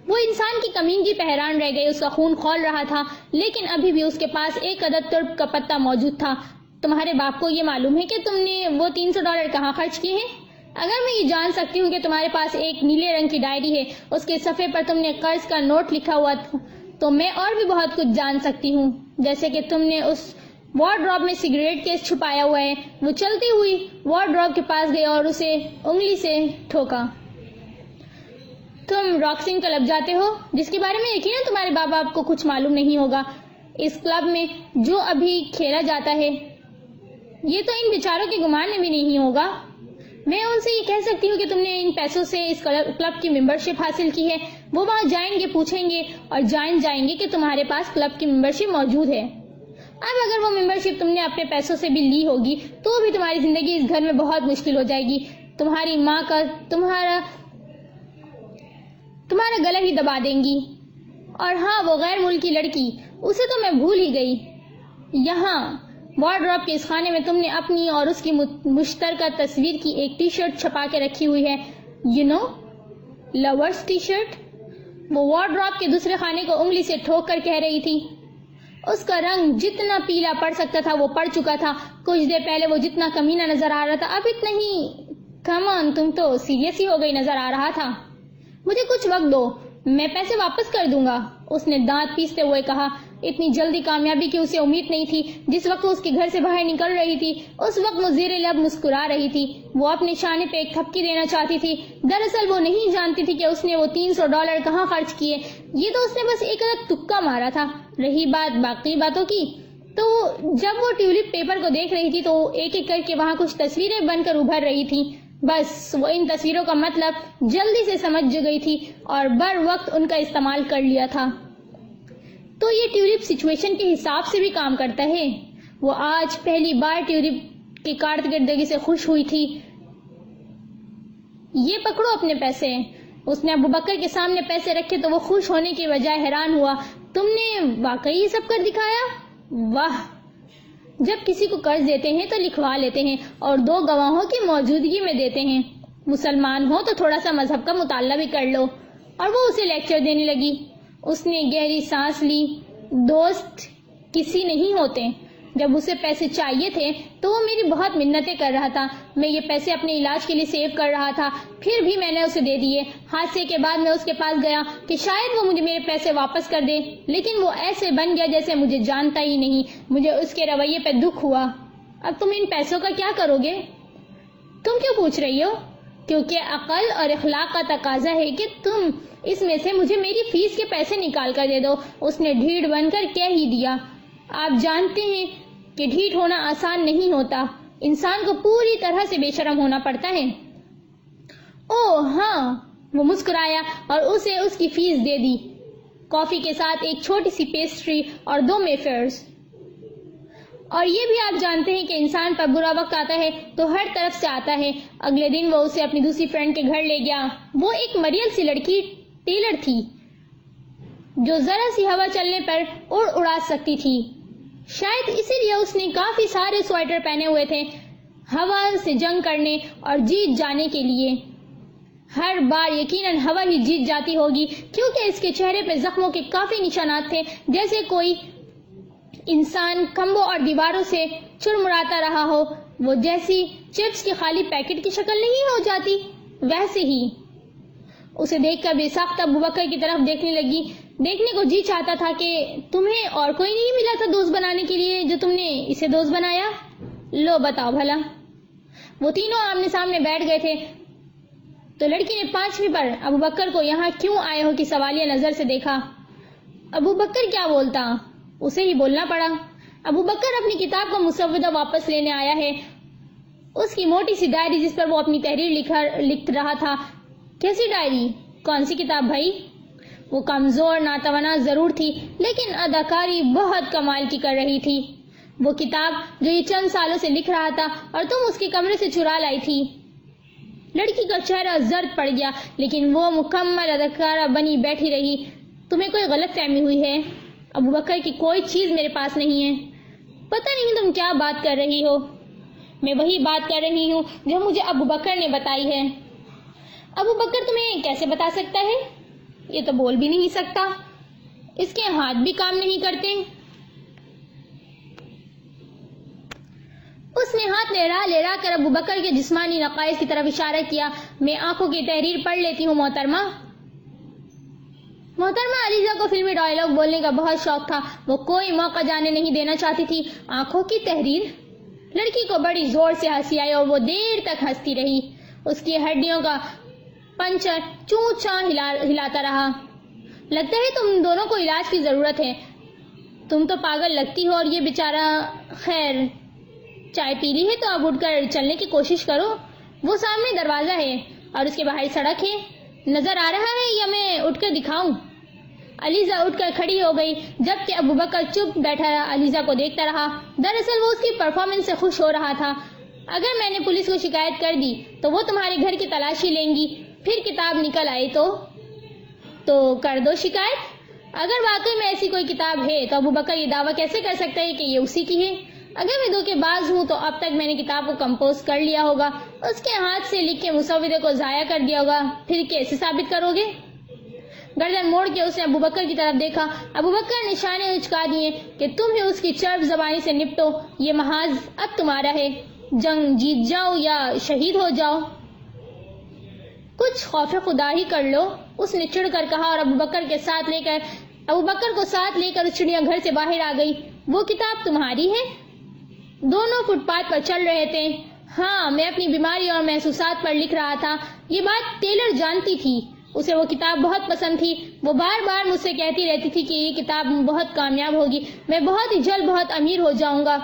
وہ انسان کی کمینگی پہ حیران رہ گئی. اس کا خون کھول رہا تھا لیکن ابھی بھی اس کے پاس ایک عدد ترب کا پتہ موجود تھا. تمہارے باپ کو یہ معلوم ہے کہ تم نے وہ $300 کہاں خرچ کیے ہیں؟ اگر میں یہ جان سکتی ہوں کہ تمہارے پاس ایک نیلے رنگ کی ڈائری ہے, اس کے صفحے پر تم نے قرض کا نوٹ لکھا ہوا تو میں اور بھی بہت کچھ جان سکتی ہوں. جیسے کہ تم نے اس وارڈروب میں سگریٹ کیس چھپایا ہوا ہے. وہ چلتی ہوئی وارڈروب کے پاس گئی اور اسے انگلی سے ٹھوکا. تم راکسنگ کلب جاتے ہو جس کے بارے میں یقیناً تمہارے باپ باپ کو کچھ معلوم نہیں ہوگا. اس کلب میں جو ابھی کھیلا جاتا ہے یہ تو ان بیچاروں کے گمان میں بھی نہیں ہوگا. میں ان سے یہ کہہ سکتی ہوں کہ تم نے ان پیسوں سے اس کلب کی ممبرشپ حاصل کی ہے. وہ وہاں جائیں گے, پوچھیں گے اور جائیں گے کہ تمہارے پاس کلب کی ممبرشپ موجود ہے. اب اگر وہ ممبرشپ تم نے اپنے پیسوں سے بھی لی ہوگی تو بھی تمہاری زندگی اس گھر میں بہت مشکل ہو جائے گی. تمہاری ماں کا تمہارا گلا ہی دبا دیں گی. اور ہاں, وہ غیر ملکی لڑکی, اسے تو میں بھول ہی گئی. یہاں وارڈروب کے اس خانے میں تم نے اپنی اور اس کی مشترکہ تصویر کی ایک ٹی شرٹ چھپا کے رکھی ہوئی ہے. Lovers T shirt. وہ وارڈروب کے دوسرے خانے کو انگلی سے ٹھوک کر کہہ رہی تھی. اس کا رنگ جتنا پیلا پڑ سکتا تھا وہ پڑ چکا تھا. کچھ دیر پہلے وہ جتنا کمینہ نظر آ رہا تھا اب اتنا ہی کمان تم تو سیریس ہی ہو گئی نظر آ رہا تھا. مجھے کچھ وقت دو, میں پیسے واپس کر دوں گا, اس نے دانت پیستے ہوئے کہا. اتنی جلدی کامیابی کی اسے امید نہیں تھی. جس وقت وہ اس کے گھر سے باہر نکل رہی تھی اس وقت وہ زیر لب مسکرا رہی تھی. وہ اپنے شانے پہ ایک تھپکی دینا چاہتی تھی. دراصل وہ نہیں جانتی تھی کہ اس نے وہ $300 کہاں خرچ کیے. یہ تو اس نے بس ایک عدد تکا مارا تھا. رہی بات باقی باتوں کی تو جب وہ ٹیولپ پیپر کو دیکھ رہی تھی تو ایک ایک کر کے وہاں کچھ تصویریں بن کر ابھر رہی تھی. بس وہ ان تصویروں کا مطلب جلدی سے سمجھ گئی تھی اور بر وقت ان کا استعمال کر لیا تھا. تو یہ ٹیولپ سچویشن کے حساب سے بھی کام کرتا ہے. وہ آج پہلی بار ٹیولپ کی کارکردگی سے خوش ہوئی تھی. یہ پکڑو اپنے پیسے. اس نے ابو بکر کے سامنے پیسے رکھے تو وہ خوش ہونے کی بجائے حیران ہوا. تم نے واقعی یہ سب کر دکھایا؟ واہ. جب کسی کو قرض دیتے ہیں تو لکھوا لیتے ہیں اور 2 گواہوں کی موجودگی میں دیتے ہیں. مسلمان ہو تو تھوڑا سا مذہب کا مطالعہ بھی کر لو. اور وہ اسے لیکچر دینے لگی. اس نے گہری سانس لی. دوست کسی نہیں ہوتے. جب اسے پیسے چاہیے تھے تو وہ میری بہت منتیں کر رہا تھا. میں یہ پیسے اپنے علاج کے لیے سیو کر رہا تھا, پھر بھی میں نے اسے دے دیے. حادثے کے بعد میں اس کے پاس گیا کہ شاید وہ مجھے میرے پیسے واپس کر دے, لیکن وہ ایسے بن گیا جیسے مجھے جانتا ہی نہیں. مجھے اس کے رویے پہ دکھ ہوا. اب تم ان پیسوں کا کیا کرو گے؟ تم کیوں پوچھ رہی ہو؟ کیونکہ عقل اور اخلاق کا تقاضا ہے کہ تم اس میں سے مجھے میری فیس کے پیسے نکال کر دے دو. اس نے ڈھیٹ بن کر کہہ ہی دیا. آپ جانتے ہیں کہ ڈھیٹ ہونا آسان نہیں ہوتا. انسان کو پوری طرح سے بے شرم ہونا پڑتا ہے. اوہ ہاں. وہ مسکرایا اور اسے اس کی فیس دے دی. کافی کے ساتھ ایک چھوٹی سی پیسٹری اور 2 میفیئرز. اور یہ بھی آپ جانتے ہیں کہ انسان پر برا وقت آتا ہے تو ہر طرف سے آتا ہے. اگلے دن وہ اسے اپنی دوسری فرینڈ کے گھر لے گیا. وہ ایک مریل سی لڑکی ٹیلر تھی جو ذرا سی ہوا چلنے پر اڑا سکتی تھی. شاید اسی لیے اس نے کافی سارے سویٹر پہنے ہوئے تھے, ہوا سے جنگ کرنے اور جیت جانے کے لیے. ہر بار یقیناً ہوا ہی جیت جاتی ہوگی کیونکہ اس کے چہرے پہ زخموں کے کافی نشانات تھے, جیسے کوئی انسان کھمبوں اور دیواروں سے چرمراتا رہا ہو. وہ جیسی چپس کے خالی پیکٹ کی شکل نہیں ہو جاتی ویسے ہی. اسے دیکھ کر بے ساختہ ابوبکر کی طرف دیکھنے لگی. دیکھنے کو جی چاہتا تھا کہ تمہیں اور کوئی نہیں ملا تھا دوست بنانے کے لیے جو تم نے اسے دوست بنایا؟ لو بتاؤ بھلا. وہ تینوں آمنے سامنے بیٹھ گئے تھے تو لڑکی نے 5ویں پر ابوبکر کو یہاں کیوں آئے ہو کی سوالیہ نظر سے دیکھا. ابوبکر کیا بولتا, اسے ہی بولنا پڑا. ابوبکر اپنی کتاب کا مسودہ واپس لینے آیا ہے. اس کی موٹی سی ڈائری جس پر وہ اپنی تحریر لکھ رہا تھا۔ کیسی ڈائری؟ کون سی کتاب بھائی؟ وہ کمزور ناتوانا ضرور تھی لیکن اداکاری بہت کمال کی کر رہی تھی۔ وہ کتاب جو یہ چند سالوں سے لکھ رہا تھا اور تم اس کے کمرے سے چرا لائی تھی۔ لڑکی کا چہرہ زرد پڑ گیا لیکن وہ مکمل اداکارہ بنی بیٹھی رہی۔ تمہیں کوئی غلط فہمی ہوئی ہے؟ ابو بکر کی کوئی چیز میرے پاس نہیں ہے۔ پتہ نہیں تم کیا بات کر رہی ہو۔ میں وہی بات کر رہی ہوں جو مجھے ابو بکر نے بتائی ہے۔ ابو بکر تمہیں کیسے بتا سکتا ہے؟ یہ تو بول بھی نہیں سکتا، اس کے ہاتھ بھی کام نہیں کرتے۔ اس نے ہاتھ لہرا کر ابو بکر کے جسمانی نقائص کی طرف اشارہ کیا۔ میں آنکھوں کی تحریر پڑھ لیتی ہوں محترمہ۔ علیزہ کو فلمی ڈائلاگ بولنے کا بہت شوق تھا۔ وہ کوئی موقع جانے نہیں دینا چاہتی تھی۔ آنکھوں کی تحریر؟ لڑکی کو بڑی زور سے ہنسی آئی اور وہ دیر تک ہنستی رہی۔ اس کی ہڈیوں کا پنچر چوں چاں ہلاتا رہا۔ لگتا ہے تم دونوں کو علاج کی ضرورت ہے۔ تم تو پاگل لگتی ہو اور یہ بیچارہ۔ خیر، چائے پی لی ہے تو اب اٹھ کر چلنے کی کوشش کرو۔ وہ سامنے دروازہ ہے اور اس کے باہر سڑک ہے۔ نظر آ رہا ہے یا میں اٹھ کر دکھاؤں؟ علیزہ اٹھ کر کھڑی ہو گئی جبکہ ابو بکر چپ بیٹھا علیزہ کو دیکھتا رہا۔ دراصل وہ اس کی پرفارمنس سے خوش ہو رہا تھا۔ اگر میں نے پولیس کو شکایت کر دی تو وہ تمہارے گھر کی تلاشی لیں گی، پھر کتاب نکل آئی تو کر دو شکایت۔ اگر واقعی میں ایسی کوئی کتاب ہے تو ابو بکر یہ دعویٰ کیسے کر سکتا ہے کہ یہ اسی کی ہے؟ اگر میں دھوکے باز ہوں تو اب تک میں نے کتاب کو کمپوز کر لیا ہوگا، اس کے ہاتھ سے لکھے مسودے کو ضائع کر دیا ہوگا۔ پھر کیسے ثابت کرو گے؟ گردن موڑ کے اس نے ابو بکر کی طرف دیکھا۔ ابو بکر نے نشانے اچکا دیے کہ تم ہی اس کی چرب زبانی سے نپٹو۔ یہ محاذ اب تمہارا ہے، جنگ جیت جاؤ یا شہید ہو جاؤ، کچھ خوف خدا ہی کر لو، اس نے چڑھ کر کہا اور ابو بکر کو ساتھ لے کر اس چڑیا گھر سے باہر آ گئی۔ وہ کتاب تمہاری ہے؟ دونوں فٹ پاتھ پر چل رہے تھے۔ ہاں، میں اپنی بیماری اور محسوسات پر لکھ رہا تھا۔ یہ بات ٹیلر جانتی تھی، اسے وہ کتاب بہت پسند تھی۔ وہ بار بار مجھ سے کہتی رہتی تھی کہ یہ کتاب بہت کامیاب ہوگی، میں بہت ہی جلد بہت امیر ہو جاؤں گا۔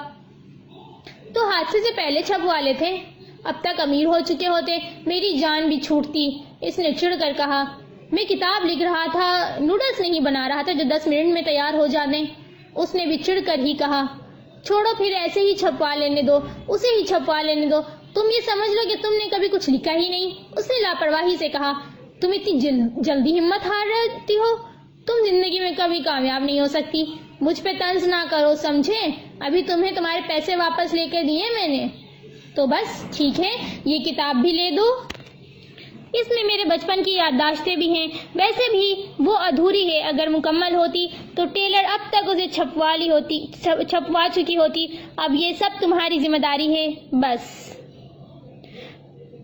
تو حادثے سے پہلے چھپوا لیتے، اب تک امیر ہو چکے ہوتے، میری جان بھی چھوٹتی، اس نے چڑھ کر کہا۔ میں کتاب لکھ رہا تھا، نوڈلز نہیں بنا رہا تھا جو 10 منٹ میں تیار ہو جاتے، اس نے بھی چڑھ کر ہی کہا۔ چھوڑو، پھر ایسے ہی چھپوا لینے دو، اسے ہی چھپوا لینے دو، تم یہ سمجھ لو کہ تم نے کبھی کچھ لکھا ہی نہیں، اس نے لاپرواہی سے کہا۔ تم اتنی جلدی ہمت ہار رہتی ہو، تم زندگی میں کبھی کامیاب نہیں ہو سکتی۔ مجھ پہ طنز نہ کرو، سمجھے؟ ابھی تمہیں تمہارے پیسے واپس لے کے دیے میں نے، تو بس ٹھیک ہے، یہ کتاب بھی لے دو، اس میں میرے بچپن کی یادداشتیں بھی ہیں، ویسے بھی وہ ادھوری ہے، اگر مکمل ہوتی تو ٹیلر اب تک اسے چھپوا چکی ہوتی۔ اب یہ سب تمہاری ذمہ داری ہے،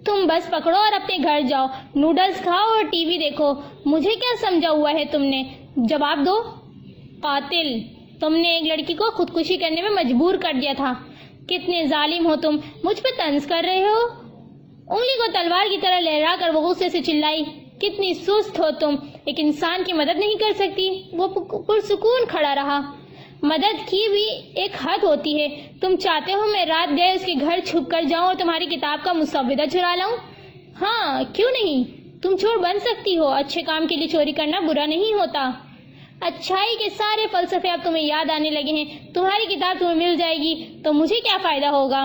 تم بس پکڑو اور اپنے گھر جاؤ، نوڈلز کھاؤ اور ٹی وی دیکھو۔ مجھے کیا سمجھا ہوا ہے تم نے؟ جواب دو۔ قاتل، تم نے ایک لڑکی کو خودکشی کرنے میں مجبور کر دیا تھا۔ کتنے ظالم ہو تم، مجھ پہ طنز کر رہے ہو؟ انگلی کو تلوار کی طرح لہرا کر وہ غصے سے چلائی۔ کتنی سست ہو تم، ایک انسان کی مدد نہیں کر سکتی؟ وہ پرسکون کھڑا رہا۔ مدد کی بھی ایک حد ہوتی ہے، تم چاہتے ہو میں رات گئے اس کے گھر چھپ کر جاؤں اور تمہاری کتاب کا مسودہ چرا لاؤں؟ ہاں، کیوں نہیں، تم چور بن سکتی ہو، اچھے کام کے لیے چوری کرنا برا نہیں ہوتا۔ اچھائی کے سارے فلسفے اب تمہیں یاد آنے لگے ہیں، تمہاری کتاب تمہیں مل جائے گی تو مجھے کیا فائدہ ہوگا؟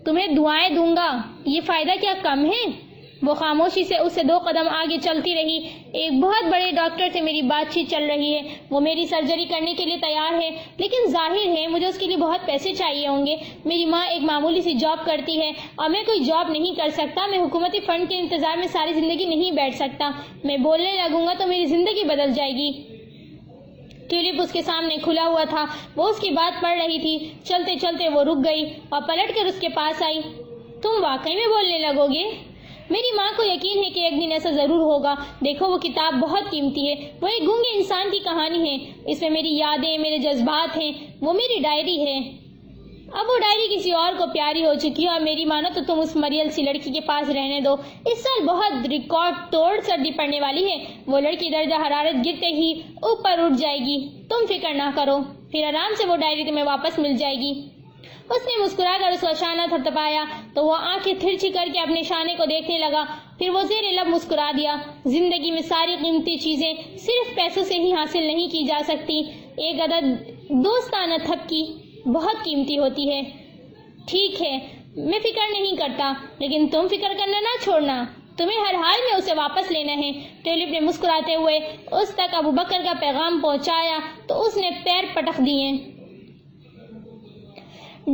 تمہیں دعائیں دوں گا، یہ فائدہ کیا کم ہے؟ وہ خاموشی سے اس سے 2 قدم آگے چلتی رہی۔ ایک بہت بڑے ڈاکٹر سے میری بات چیت چل رہی ہے، وہ میری سرجری کرنے کے لیے تیار ہے، لیکن ظاہر ہے مجھے اس کے لیے بہت پیسے چاہیے ہوں گے۔ میری ماں ایک معمولی سی جاب کرتی ہے اور میں کوئی جاب نہیں کر سکتا، میں حکومتی فنڈ کے انتظار میں ساری زندگی نہیں بیٹھ سکتا، میں بولنے لگوں گا تو میری زندگی بدل جائے گی۔ ٹیولپ اس کے سامنے کھلا ہوا تھا، وہ اس کی بات پڑھ رہی تھی۔ چلتے چلتے وہ رک گئی اور پلٹ کر اس کے پاس آئی۔ تم واقعی میں بولنے لگو گے؟ میری ماں کو یقین ہے کہ ایک دن ایسا ضرور ہوگا۔ دیکھو، وہ کتاب بہت قیمتی ہے، وہ ایک گونگے انسان کی کہانی ہے، اس میں میری یادیں، میرے جذبات ہیں، وہ میری ڈائری ہے۔ اب وہ ڈائری کسی اور کو پیاری ہو چکی ہے اور میری مانو تو تم اس مریل سی لڑکی کے پاس رہنے دو۔ اس سال بہت ریکارڈ توڑ سردی پڑنے والی ہے، وہ لڑکی درجہ حرارت گرتے ہی اوپر اٹھ جائے گی، تم فکر نہ کرو، پھر آرام سے وہ ڈائری تمہیں واپس مل جائے گی۔ اس نے مسکرا کر اس کا شانہ تھپتھپایا تو وہ آنکھیں ترچھی کر کے اپنے شانے کو دیکھنے لگا، پھر وہ زیر لب مسکرا دیا۔ زندگی میں ساری قیمتی چیزیں صرف پیسوں سے ہی حاصل نہیں کی جا سکتی، ایک عدد دوستانہ تھپکی بہت قیمتی ہوتی ہے۔ ٹھیک ہے، میں فکر نہیں کرتا، لیکن تم فکر کرنا نہ چھوڑنا، تمہیں ہر حال میں اسے واپس لینا ہے۔ ٹیولپ نے مسکراتے ہوئے اس تک ابو بکر کا پیغام پہنچایا تو اس نے پیر پٹک دیے۔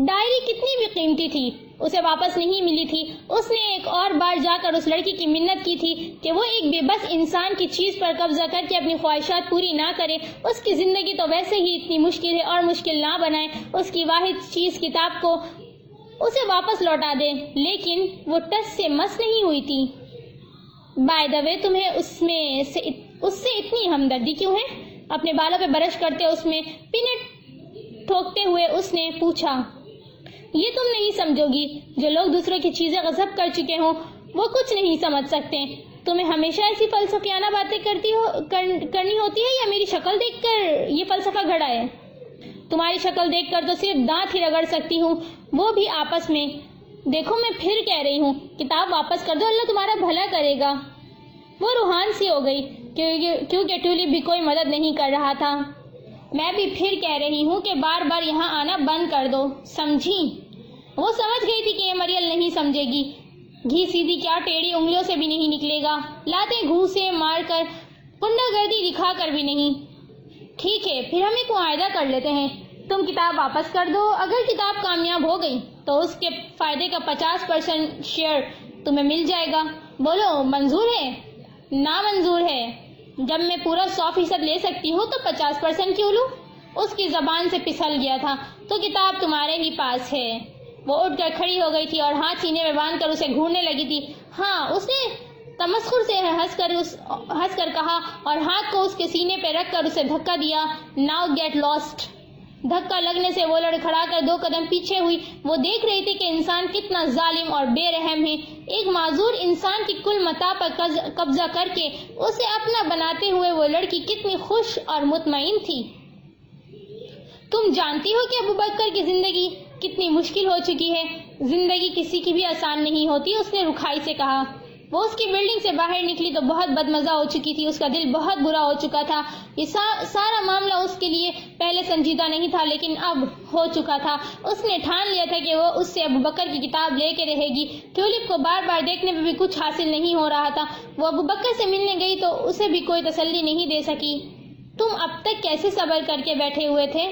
ڈائری کتنی بھی قیمتی تھی، اسے واپس نہیں ملی تھی۔ اس نے ایک اور بار جا کر اس لڑکی کی منت کی تھی کہ وہ ایک بے بس انسان کی چیز پر قبضہ کر کے اپنی خواہشات پوری نہ کرے۔ اس کی زندگی تو ویسے ہی اتنی مشکل ہے اور مشکل نہ بنائے۔ اس کی واحد چیز کتاب کو اسے واپس لوٹا دے، لیکن وہ ٹس سے مس نہیں ہوئی تھی۔ بائی دا وے، تمہیں اس سے اتنی ہمدردی کیوں ہے؟ اپنے بالوں پہ برش کرتے اس میں پینٹ ٹھوکتے ہوئے اس نے پوچھا۔ یہ تم نہیں سمجھو گی، جو لوگ دوسروں کی چیزیں غصب کر چکے ہوں وہ کچھ نہیں سمجھ سکتے۔ تمہیں ہمیشہ ایسی فلسفیانہ باتیں کرنی ہوتی ہے یا میری شکل دیکھ کر یہ فلسفہ گھڑا ہے؟ تمہاری شکل دیکھ کر تو صرف دانت ہی رگڑ سکتی ہوں، وہ بھی آپس میں۔ دیکھو، میں پھر کہہ رہی ہوں، کتاب واپس کر دو، اللہ تمہارا بھلا کرے گا۔ وہ روحان سی ہو گئی کیونکہ ٹیولپ بھی کوئی مدد نہیں کر رہا تھا۔ میں بھی پھر کہہ رہی ہوں کہ بار بار یہاں آنا بند کر دو، سمجھی؟ وہ سمجھ گئی تھی کہ یہ مریل نہیں سمجھے گی۔ گھی سیدھی کیا ٹیڑھی انگلیوں سے بھی نہیں نکلے گا، لاتیں گھوسے مار کر، کنڈا گردی دکھا کر بھی نہیں۔ ٹھیک ہے، پھر ہم ایک معاہدہ کر لیتے ہیں، تم کتاب واپس کر دو، اگر کتاب کامیاب ہو گئی تو اس کے فائدے کا 50% شیئر تمہیں مل جائے گا۔ بولو، منظور ہے؟ نامنظور ہے۔ جب میں پورا 100% لے سکتی ہوں تو 50% کیوں لوں؟ اس کی زبان سے پھسل گیا تھا۔ تو کتاب تمہارے ہی پاس ہے۔ وہ اٹھ کر کھڑی ہو گئی تھی اور ہاتھ سینے میں باندھ کر اسے گھورنے لگی تھی۔ ہاں، اس نے تمسخر سے ہنس کر کہا اور ہاتھ کو اس کے سینے پہ رکھ کر اسے دھکا دیا۔ Now get lost. دھکا لگنے سے وہ لڑکھڑا کر 2 قدم پیچھے ہوئی۔ وہ دیکھ رہی تھی کہ انسان کتنا ظالم اور بے رحم ہے۔ ایک معذور انسان کی کل متاع پر قبضہ کر کے اسے اپنا بناتے ہوئے وہ لڑکی کتنی خوش اور مطمئن تھی۔ تم جانتی ہو کہ ابو بکر کی زندگی کتنی مشکل ہو چکی ہے۔ زندگی کسی کی بھی آسان نہیں ہوتی، اس نے رکھائی سے کہا۔ وہ اس کی بلڈنگ سے باہر نکلی تو بہت بدمزہ ہو چکی تھی، اس کا دل بہت برا ہو چکا تھا۔ یہ سارا معاملہ اس کے لیے پہلے سنجیدہ نہیں تھا، لیکن اب ہو چکا تھا۔ اس نے ٹھان لیا تھا کہ وہ اس سے ابو بکر کی کتاب لے کے رہے گی۔ ٹیولپ کو بار بار دیکھنے پہ بھی کچھ حاصل نہیں ہو رہا تھا۔ وہ ابو بکر سے ملنے گئی تو اسے بھی کوئی تسلی نہیں دے سکی۔ تم اب تک کیسے صبر کر کے بیٹھے ہوئے تھے؟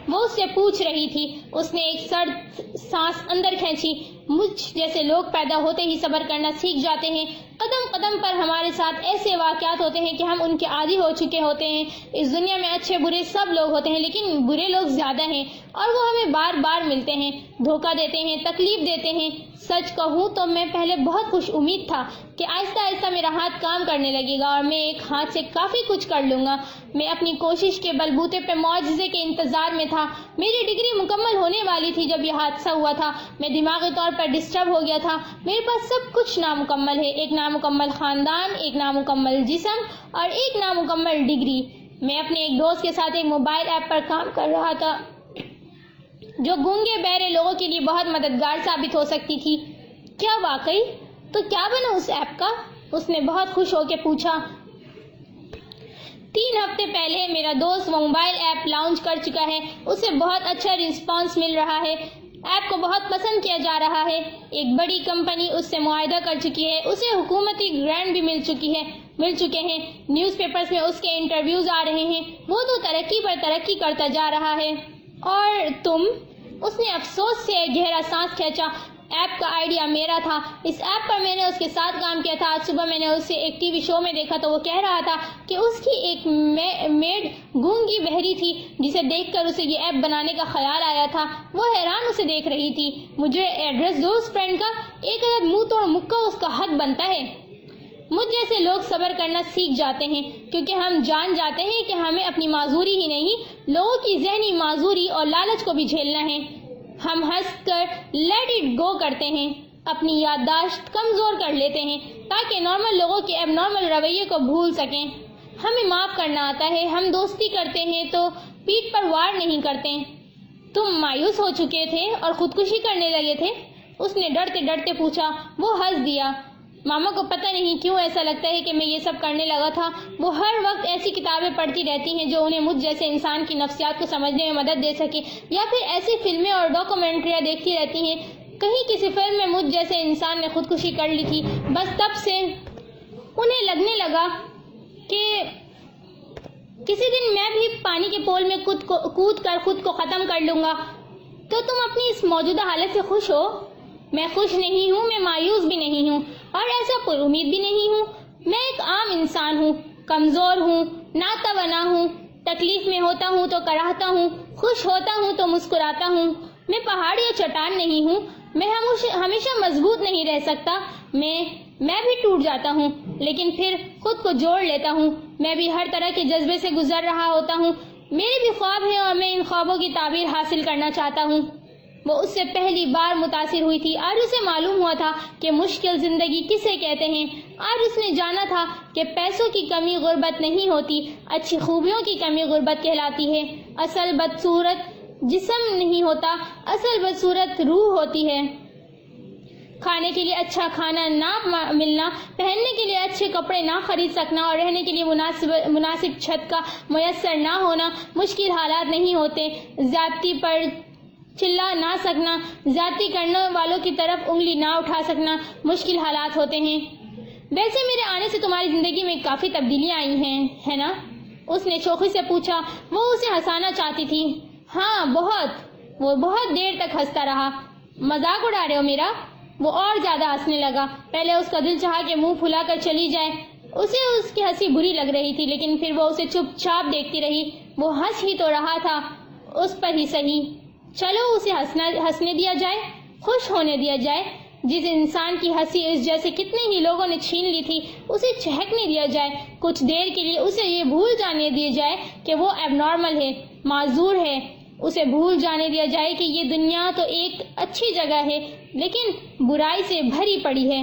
وہ اس سے پوچھ رہی تھی۔ اس نے ایک سرد سانس اندر کھینچی۔ مجھ جیسے لوگ پیدا ہوتے ہی صبر کرنا سیکھ جاتے ہیں۔ قدم قدم پر ہمارے ساتھ ایسے واقعات ہوتے ہیں کہ ہم ان کے عادی ہو چکے ہوتے ہیں۔ اس دنیا میں اچھے برے سب لوگ ہوتے ہیں، لیکن برے لوگ زیادہ ہیں اور وہ ہمیں بار بار ملتے ہیں، دھوکہ دیتے ہیں، تکلیف دیتے ہیں۔ سچ کہوں تو میں پہلے بہت خوش امید تھا کہ آہستہ آہستہ میرا ہاتھ کام کرنے لگے گا اور میں ایک ہاتھ سے کافی کچھ کر لوں گا۔ میں اپنی کوشش کے بلبوتے پہ معجزے کے انتظار میں تھا۔ میری ڈگری مکمل ہونے والی تھی جب یہ حادثہ ہوا تھا۔ میں دماغی طور پر ڈسٹرب ہو گیا تھا۔ میرے پاس سب کچھ نامکمل ہے، ایک نامکمل خاندان، ایک نامکمل جسم اور ایک نامکمل ڈگری۔ میں اپنے ایک دوست کے ساتھ ایک موبائل ایپ پر کام کر رہا تھا جو گونگے بہرے لوگوں کے لیے بہت مددگار ثابت ہو سکتی تھی۔ کیا واقعی؟ تو کیا بنا اس ایپ کا؟ اس نے بہت خوش ہو کے پوچھا۔ 3 ہفتے پہلے میرا دوست وہ موبائل ایپ لانچ کر چکا ہے، اسے بہت اچھا رسپانس مل رہا ہے، ایپ کو بہت پسند کیا جا رہا ہے۔ ایک بڑی کمپنی اس سے معاہدہ کر چکی ہے، اسے حکومتی گرانٹ بھی مل چکے ہیں، نیوز پیپرز میں اس کے انٹرویوز آ رہے ہیں، وہ تو ترقی پر ترقی کرتا جا رہا ہے۔ اور تم؟ اس نے افسوس سے گہرا سانس کھینچا۔ ایپ کا آئیڈیا میرا تھا، اس ایپ پر میں نے اس کے ساتھ کام کیا تھا۔ آج صبح میں نے اسے ایک ٹی وی شو میں دیکھا تو وہ کہہ رہا تھا کہ اس کی ایک میڈ گونگی بہری تھی جسے دیکھ کر اسے یہ ایپ بنانے کا خیال آیا تھا۔ وہ حیران اسے دیکھ رہی تھی۔ مجھے ایڈریس دو اس فرینڈ کا، ایک عدد منہ توڑ مکہ اس کا حق بنتا ہے۔ مجھ جیسے لوگ صبر کرنا سیکھ جاتے ہیں کیونکہ ہم جان جاتے ہیں کہ ہمیں اپنی معذوری ہی نہیں، لوگوں کی ذہنی معذوری اور لالچ کو بھی جھیلنا ہے۔ ہم ہنس کر لیٹ اٹ گو کرتے ہیں، اپنی یادداشت کمزور کر لیتے ہیں تاکہ نارمل لوگوں کے اب نارمل رویے کو بھول سکیں۔ ہمیں معاف کرنا آتا ہے، ہم دوستی کرتے ہیں تو پیٹھ پر وار نہیں کرتے۔ تم مایوس ہو چکے تھے اور خودکشی کرنے لگے تھے؟ اس نے ڈرتے ڈرتے پوچھا۔ وہ ہنس دیا۔ ماما کو پتہ نہیں کیوں ایسا لگتا ہے کہ میں یہ سب کرنے لگا تھا۔ وہ ہر وقت ایسی کتابیں پڑھتی رہتی ہیں جو انہیں مجھ جیسے انسان کی نفسیات کو سمجھنے میں مدد دے سکے، یا پھر ایسی فلمیں اور ڈاکومنٹریاں دیکھتی رہتی ہیں۔ کہیں کسی فلم میں مجھ جیسے انسان نے خودکشی کر لی تھی۔ بس تب سے انہیں لگنے لگا کہ کسی دن میں بھی پانی کے پول میں کود کر خود کو ختم کر لوں گا۔ تو تم اپنی اس موجودہ حالت سے خوش ہو؟ میں خوش نہیں ہوں، میں مایوس بھی نہیں ہوں، اور ایسا پر امید بھی نہیں ہوں۔ میں ایک عام انسان ہوں، کمزور ہوں، ناتوانا ہوں، تکلیف میں ہوتا ہوں تو کراہتا ہوں، خوش ہوتا ہوں تو مسکراتا ہوں۔ میں پہاڑ یا چٹان نہیں ہوں، میں ہمیشہ مضبوط نہیں رہ سکتا، میں بھی ٹوٹ جاتا ہوں، لیکن پھر خود کو جوڑ لیتا ہوں۔ میں بھی ہر طرح کے جذبے سے گزر رہا ہوتا ہوں، میرے بھی خواب ہیں اور میں ان خوابوں کی تعبیر حاصل کرنا چاہتا ہوں۔ وہ اس سے پہلی بار متاثر ہوئی تھی۔ آج اسے معلوم ہوا تھا کہ مشکل زندگی کسے کہتے ہیں۔ آج اس نے جانا تھا کہ پیسوں کی کمی غربت نہیں ہوتی، اچھی خوبیوں کی کمی غربت کہلاتی ہے۔ اصل بدصورت جسم نہیں ہوتا، اصل بدصورت روح ہوتی ہے۔ کھانے کے لیے اچھا کھانا نہ ملنا، پہننے کے لیے اچھے کپڑے نہ خرید سکنا اور رہنے کے لیے مناسب چھت کا میسر نہ ہونا مشکل حالات نہیں ہوتے۔ زیادتی پر چلا نہ سکنا، زیادتی کرنے والوں کی طرف انگلی نہ اٹھا سکنا مشکل حالات ہوتے ہیں۔ ویسے میرے آنے سے تمہاری زندگی میں کافی تبدیلیاں آئی ہیں، ہے نا؟ اس نے شوخی سے پوچھا۔ وہ اسے ہنسانا چاہتی تھی۔ ہاں بہت۔ وہ بہت دیر تک ہنستا رہا۔ مذاق اڑا رہے ہو میرا؟ وہ اور زیادہ ہنسنے لگا۔ پہلے اس کا دل چاہا کہ منہ پھلا کر چلی جائے، اسے اس کی ہنسی بری لگ رہی تھی، لیکن پھر وہ اسے چپ چاپ دیکھتی رہی۔ وہ ہنس ہی تو رہا تھا، اس پر ہی صحیح۔ چلو اسے ہنسنے دیا جائے، خوش ہونے دیا جائے۔ جس انسان کی ہنسی اس جیسے کتنے ہی لوگوں نے چھین لی تھی، اسے چہکنے دیا جائے۔ کچھ دیر کے لیے اسے یہ بھول جانے دیا جائے کہ وہ ایب نارمل ہے، معذور ہے۔ اسے بھول جانے دیا جائے کہ یہ دنیا تو ایک اچھی جگہ ہے، لیکن برائی سے بھری پڑی ہے۔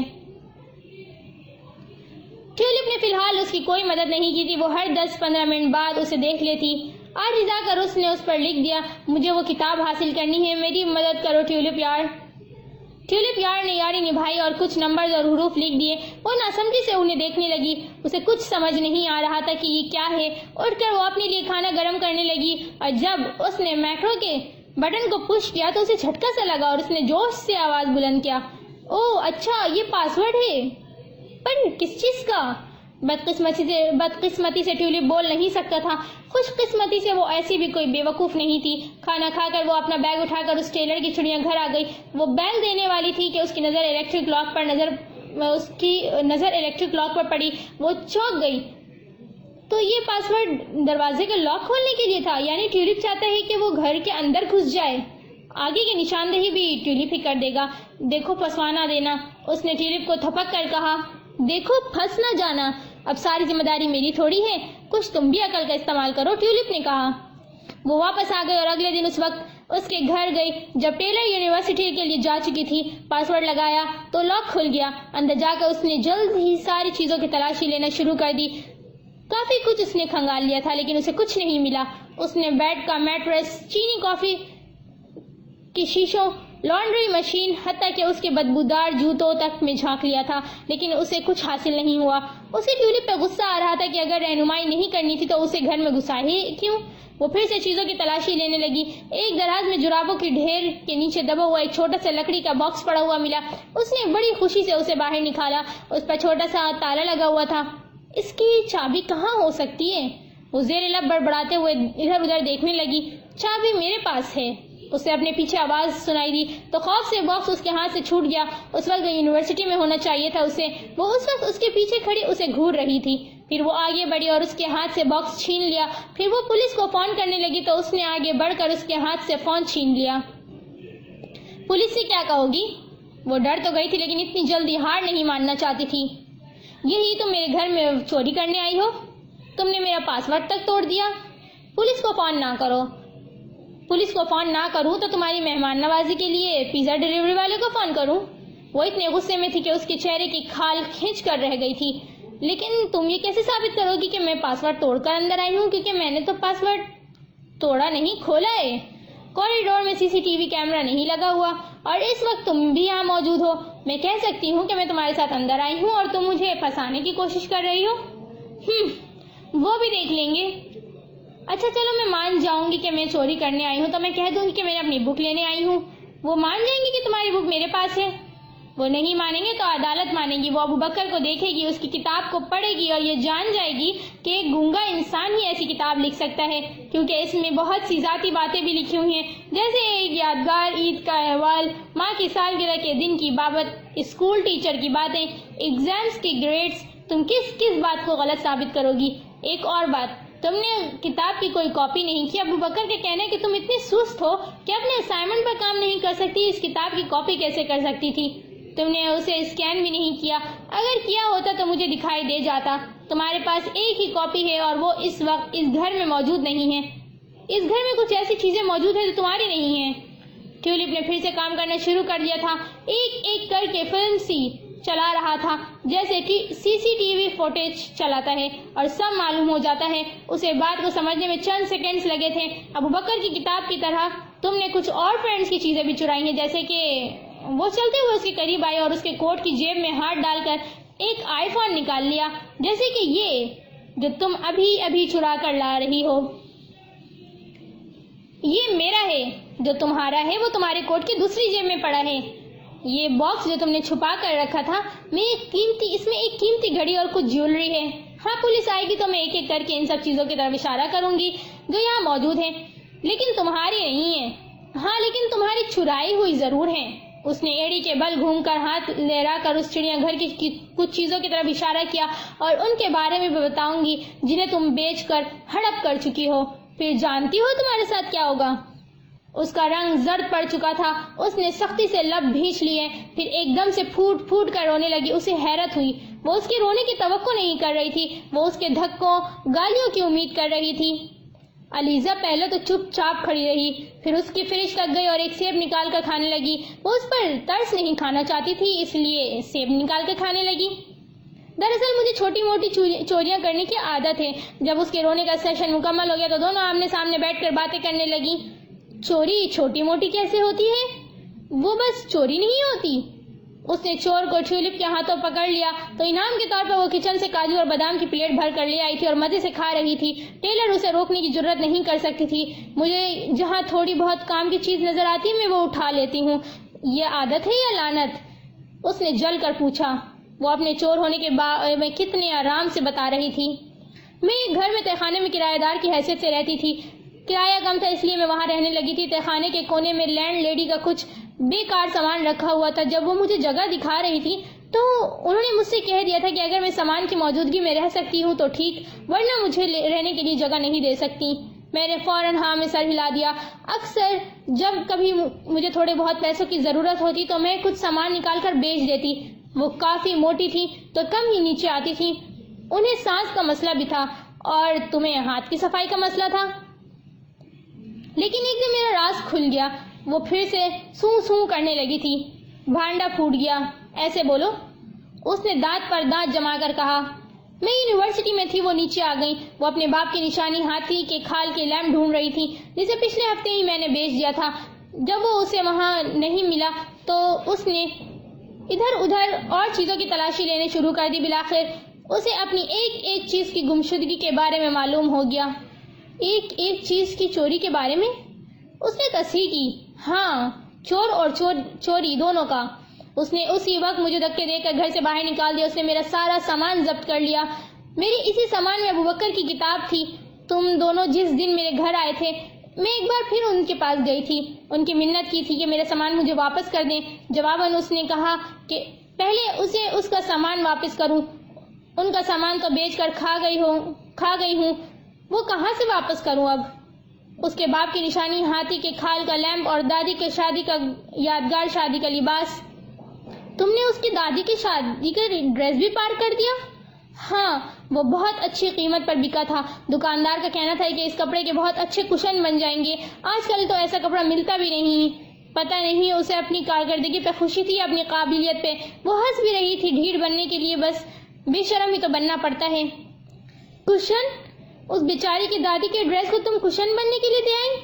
ٹیولپ نے فی الحال اس کی کوئی مدد نہیں کی تھی۔ وہ ہر 10-15 منٹ بعد اسے دیکھ لیتی۔ آج رضا کر اس نے اس پر لکھ دیا، مجھے وہ کتاب حاصل کرنی ہے، میری مدد کرو ٹیولپ یار۔ ٹیولپ یار نے یاری نبھائی اور کچھ نمبرز اور حروف لکھ دیے۔ وہ ناسمجھی سے انہیں دیکھنے لگی۔ اسے کچھ سمجھ نہیں آ رہا تھا کہ یہ کیا ہے۔ اٹھ کر وہ اپنے لیے کھانا گرم کرنے لگی، اور جب اس نے میکرو کے بٹن کو پش کیا تو اسے جھٹکا سا لگا اور اس نے جوش سے آواز بلند کیا، اوہ اچھا یہ پاسورڈ ہے، پر کس چیز کا؟ بدقسمتی سے ٹیولپ بول نہیں سکتا تھا، خوش قسمتی سے وہ ایسی بھی کوئی بیوقوف نہیں تھی۔ کھانا کھا کر وہ اپنا بیگ اٹھا کر اس ٹیلر کی چڑیا گھر آ گئی۔ وہ بیگ دینے والی تھی کہ اس کی نظر الیکٹرک لاک پر پڑی۔ وہ چونک گئی۔ تو یہ پاسورڈ دروازے کا لاک کھولنے کے لیے تھا، یعنی ٹیولپ چاہتا ہے کہ وہ گھر کے اندر گھس جائے۔ آگے کی نشاندہی بھی ٹیولپ ہی کر دے گا۔ دیکھو پھنسوا نہ دینا، اس نے ٹیولپ کو تھپک کر کہا۔ دیکھو پھنس نہ جانا، اب ساری ذمہ داری میری تھوڑی ہے، کچھ تم بھی عقل کا استعمال کرو، ٹیولپ نے کہا۔ وہ واپس آ گئی اور اگلے دن اس وقت اس کے گھر گئی جب ٹیلر یونیورسٹی کے لیے جا چکی تھی۔ پاسورڈ لگایا تو لاک کھل گیا۔ اندر جا کر اس نے جلد ہی ساری چیزوں کی تلاشی لینا شروع کر دی۔ کافی کچھ اس نے کھنگال لیا تھا، لیکن اسے کچھ نہیں ملا۔ اس نے بیڈ کا میٹریس، چینی کافی کی شیشوں، لانڈری مشین، حتیٰ کہ اس کے بدبودار جوتوں تک میں جھانک لیا تھا، لیکن اسے کچھ حاصل نہیں ہوا۔ اسے ٹیولپ پہ غصہ آ رہا تھا کہ اگر رہنمائی نہیں کرنی تھی تو اسے گھر میں گھسا ہی کیوں۔ وہ پھر سے چیزوں کی تلاشی لینے لگی۔ ایک دراز میں جرابوں کی ڈھیر کے نیچے دبا ہوا ایک چھوٹا سا لکڑی کا باکس پڑا ہوا ملا۔ اس نے بڑی خوشی سے اسے باہر نکالا۔ اس پر چھوٹا سا تالا لگا ہوا تھا۔ اس کی چابی کہاں ہو سکتی ہے؟ وہ زیر لب بڑبڑاتے ہوئے ادھر ادھر دیکھنے لگی۔ چابی میرے پاس ہے، اسے اپنے پیچھے آواز سنائی دی تو خوف سے باکس اس کے ہاتھ سے چھوٹ گیا۔ اس وقت یونیورسٹی میں ہونا چاہیے تھا اسے۔ وہ اس وقت اس کے پیچھے کھڑی اسے گھور رہی تھی۔ پھر وہ آگے بڑھی اور اس کے ہاتھ سے باکس چھین لیا۔ پھر وہ پولیس کو فون کرنے لگی تو اس نے آگے بڑھ کر اس کے ہاتھ سے فون چھین لیا۔ پولیس سے کیا کہو گی؟ وہ ڈر تو گئی تھی لیکن اتنی جلدی ہار نہیں ماننا چاہتی تھی۔ یہی تم میرے گھر میں چوری کرنے آئی ہو؟ تم نے میرا پاسورڈ تک توڑ دیا۔ پولیس کو فون نہ کرو۔ پولیس کو فون نہ کروں تو تمہاری مہمان نوازی کے لیے پیزا ڈیلیوری والے کو فون کروں؟ وہ اتنے غصے میں تھی کہ اس کے چہرے کی کھال کھینچ کر رہ گئی تھی۔ لیکن تم یہ کیسے ثابت کرو گی کہ میں پاسورڈ توڑ کر اندر آئی ہوں، کیونکہ میں نے تو پاسورڈ توڑا نہیں، کھولا ہے۔ کoriڈور میں CCTV کیمرہ نہیں لگا ہوا اور اس وقت تم بھی یہاں موجود ہو. میں کہہ سکتی ہوں کہ میں تمہارے ساتھ اندر آئی ہوں اور تم مجھے پھنسانے کی کوشش کر رہی ہو. وہ بھی دیکھ لیں گے. اچھا چلو میں مان جاؤں گی کہ میں چوری کرنے آئی ہوں تو میں کہہ دوں گی کہ میں اپنی بک لینے آئی ہوں. وہ مان جائیں گے کہ تمہاری بک میرے پاس ہے. وہ نہیں مانیں گے تو عدالت مانیں گی. وہ ابو بکر کو دیکھے گی, اس کی کتاب کو پڑھے گی اور یہ جان جائے گی کہ ایک گونگا انسان ہی ایسی کتاب لکھ سکتا ہے, کیونکہ اس میں بہت سی ذاتی باتیں بھی لکھی ہوئی ہیں, جیسے ایک یادگار عید کا احوال, ماں کی سالگرہ کے دن کی بابت, اسکول ٹیچر کی باتیں, ایگزامز کی گریڈز. تم کس کس بات کو غلط ثابت کرو گی؟ ایک اور بات, تم نے کتاب کی کوئی کاپی نہیں کی. ابو بکر کے کہنا ہے کہ تم اتنی سست ہو کہ اپنے اسائنمنٹ پر کام نہیں کر سکتی, اس کتاب کی کاپی کیسے کر سکتی تھی؟ تم نے اسے اسکین بھی نہیں کیا. اگر کیا ہوتا تو مجھے دکھائی دے جاتا. تمہارے پاس ایک ہی کاپی ہے اور وہ اس وقت اس گھر میں موجود نہیں ہے. اس گھر میں کچھ ایسی چیزیں موجود ہیں جو تمہاری نہیں ہیں. ٹیولپ نے پھر سے کام کرنا شروع کر دیا تھا. ایک ایک کر کے فلم سی چلا رہا تھا, جیسے کہ CCTV فوٹیج چلاتا ہے اور سب معلوم ہو جاتا ہے. اسے بات کو سمجھنے میں چند سیکنڈز لگے تھے. ابو بکر کی کتاب کی طرح تم نے کچھ اور فرینڈز کی چیزیں بھی چرائی ہیں, جیسے کہ وہ چلتے ہوئے اس کے قریب آئے اور اس کے کوٹ کی جیب میں ہاتھ ڈال کر ایک آئی فون نکال لیا, جیسے کہ یہ جو تم ابھی چرا کر لا رہی ہو یہ میرا ہے, جو تمہارا ہے وہ تمہارے کوٹ کی دوسری جیب میں پڑا ہے. یہ باکس جو تم نے چھپا کر رکھا تھا اس میں ایک قیمتی گھڑی اور کچھ جیولری ہے. ہاں پولیس آئے گی تو میں ایک ایک کر کے ان سب چیزوں کی طرف اشارہ کروں گی جو یہاں موجود ہیں, لیکن تمہاری نہیں ہے. ہاں لیکن تمہاری چرائی ہوئی ضرور ہے. اس نے ایڑی کے بل گھوم کر ہاتھ لہرا کر اس چڑیا گھر کی کچھ چیزوں کی طرف اشارہ کیا, اور ان کے بارے میں بھی بتاؤں گی جنہیں تم بیچ کر ہڑپ کر چکی ہو. پھر جانتی ہو تمہارے ساتھ کیا ہوگا؟ اس کا رنگ زرد پڑ چکا تھا. اس نے سختی سے لب بھینچ لیے, پھر ایک دم سے پھوٹ پھوٹ کر رونے لگی. اسے حیرت ہوئی. وہ اس کے رونے کی توقع نہیں کر رہی تھی. وہ اس کے دھکوں گالیوں کی امید کر رہی تھی. علیزہ پہلے تو چپ چاپ کھڑی رہی, پھر اس کی فریج تک گئی اور ایک سیب نکال کر کھانے لگی. وہ اس پر ترس نہیں کھانا چاہتی تھی, اس لیے سیب نکال کر کھانے لگی. دراصل مجھے چھوٹی موٹی چوریاں کرنے کی عادت ہے. جب اس کے رونے کا سیشن مکمل ہو گیا تو دونوں آمنے سامنے بیٹھ کر باتیں کرنے لگی. چوری چھوٹی موٹی کیسے ہوتی ہے؟ وہ بس چوری نہیں ہوتی. اس نے چور کو ٹیولپ کے ہاتھوں پکڑ لیا تو انعام کے طور پر وہ کچن سے کاجو اور بادام کی پلیٹ بھر کر لے آئی تھی اور مزے سے کھا رہی تھی. ٹیلر اسے روکنے کی جرت نہیں کر سکتی تھی. مجھے جہاں تھوڑی بہت کام کی چیز نظر آتی ہے میں وہ اٹھا لیتی ہوں. یہ عادت ہے یا لعنت؟ اس نے جل کر پوچھا. وہ اپنے چور ہونے کے بارے میں کتنے آرام سے بتا رہی تھی. میں ایک گھر میں تہخانے میں کرایہ دار کی حیثیت سے رہتی تھی. کرایہ کم تھا اس لیے میں وہاں رہنے لگی تھی. تہخانے کے کونے میں لینڈ لیڈی کا کچھ بیکار سامان رکھا ہوا تھا. جب وہ مجھے جگہ دکھا رہی تھی تو انہوں نے مجھ سے کہہ دیا تھا کہ اگر میں سامان کی موجودگی میں رہ سکتی ہوں تو ٹھیک, ورنہ مجھے رہنے کے لیے جگہ نہیں دے سکتی. میں نے فوراً ہاں میں سر ہلا دیا. اکثر جب کبھی مجھے تھوڑے بہت پیسوں کی ضرورت ہوتی تو میں کچھ سامان نکال کر بیچ دیتی. وہ کافی موٹی تھی تو کم ہی نیچے آتی تھی. انہیں سانس کا مسئلہ بھی تھا اور تمہیں ہاتھ کی صفائی کا مسئلہ تھا. لیکن ایک دن میرا راز کھل گیا. وہ پھر سے سوں سوں کرنے لگی تھی. بھانڈا پھوٹ گیا. ایسے بولو, اس نے دانت پر دانت جما کر کہا. میں یونیورسٹی میں تھی. وہ نیچے آ گئی. وہ اپنے باپ کی نشانی ہاتھی کے کھال کے لیمپ ڈھونڈ رہی تھی جسے پچھلے ہفتے ہی میں نے بیچ دیا تھا. جب وہ اسے وہاں نہیں ملا تو اس نے ادھر ادھر اور چیزوں کی تلاشی لینے شروع کر دی. بالآخر اسے اپنی ایک ایک چیز کی گمشدگی کے بارے میں معلوم ہو گیا. ایک ایک چیز کی چوری کے بارے میں اس نے تصحیح کی. ہاں, چور اور چوری دونوں کا. اس نے اسی وقت مجھے دھکے دے کر گھر سے باہر نکال دیا. اس نے میرا سارا سامان ضبط کر لیا. میری اسی سامان میں ابو بکر کی کتاب تھی. تم دونوں جس دن میرے گھر آئے تھے میں ایک بار پھر ان کے پاس گئی تھی. ان کی منت کی تھی کہ میرا سامان مجھے واپس کر دیں. جواباً اس نے کہا کہ پہلے اسے اس کا سامان واپس کروں. ان کا سامان تو بیچ کر کھا گئی ہوں. وہ کہاں سے واپس کروں اب؟ اس کے باپ کی نشانی ہاتھی کے کھال کا لیمپ اور دادی کے شادی کا یادگار شادی کا لباس. تم نے اس کی دادی کی شادی کا ڈریس بھی پار کر دیا؟ ہاں, وہ بہت اچھی قیمت پر بکا تھا. دکاندار کا کہنا تھا کہ اس کپڑے کے بہت اچھے کشن بن جائیں گے. آج کل تو ایسا کپڑا ملتا بھی نہیں. پتہ نہیں اسے اپنی کارکردگی پہ خوشی تھی, اپنی قابلیت پہ. وہ ہنس بھی رہی تھی. ڈھیڑ بننے کے لیے بس بے شرم ہی تو بننا پڑتا ہے. کشن؟ اس بیچاری کی دادی کے ڈریس کو تم کشن بننے کے لیے دے آئی؟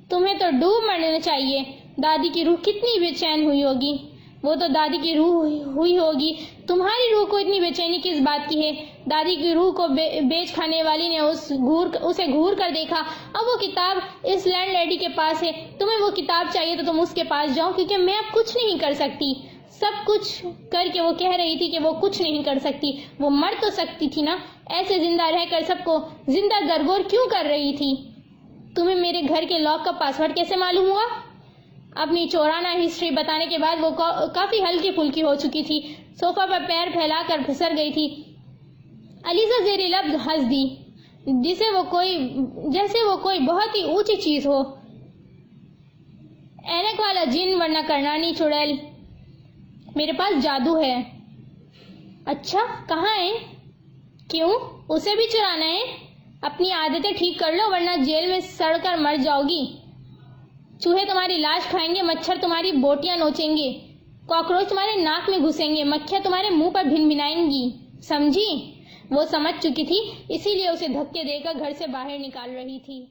تمہیں تو ڈوب مرنا چاہیے. دادی کی روح کتنی بے چین ہوئی ہوگی. وہ تو دادی کی روح ہوئی ہوگی. تمہاری روح کو اتنی بے چینی کس بات کی ہے؟ دادی کی روح کو بیچ کھانے والی نے اسے گھور کر دیکھا. اب وہ کتاب اس لینڈ لیڈی کے پاس ہے. تمہیں وہ کتاب چاہیے تو تم اس کے پاس جاؤ، کیونکہ میں اب کچھ نہیں کر سکتی. سب کچھ کر کے وہ کہہ رہی تھی کہ وہ کچھ نہیں کر سکتی. وہ مر تو سکتی تھی نا. ایسے زندہ رہ کر سب کو زندہ درگور کیوں کر رہی تھی؟ تمہیں میرے گھر کے لاک کا پاسورڈ کیسے معلوم ہوا؟ اپنی چورانہ ہسٹری بتانے کے بعد وہ کافی ہلکی پھلکی ہو چکی تھی. صوفہ پر پیر پھیلا کر پھسل گئی تھی. علیزہ زیر لب ہنس دی، جیسے وہ کوئی بہت ہی اونچی چیز ہو. اینک والا جن ورنہ کرنانی چڑیل. میرے پاس جادو ہے. اچھا، کہاں ہے؟ کیوں؟ اسے بھی چرانا ہے؟ اپنی عادتیں ٹھیک کر لو ورنہ جیل میں سڑ کر مر جاؤ گی. چوہے تمہاری لاش کھائیں گے، مچھر تمہاری بوٹیاں نوچیں گے، کاکروچ تمہارے ناک میں گھسیں گے، مکھیاں تمہارے منہ پر بھن بھنائیں گی. سمجھی؟ وہ سمجھ چکی تھی، اسی لیے اسے دھکے دے کر گھر سے باہر نکال رہی تھی.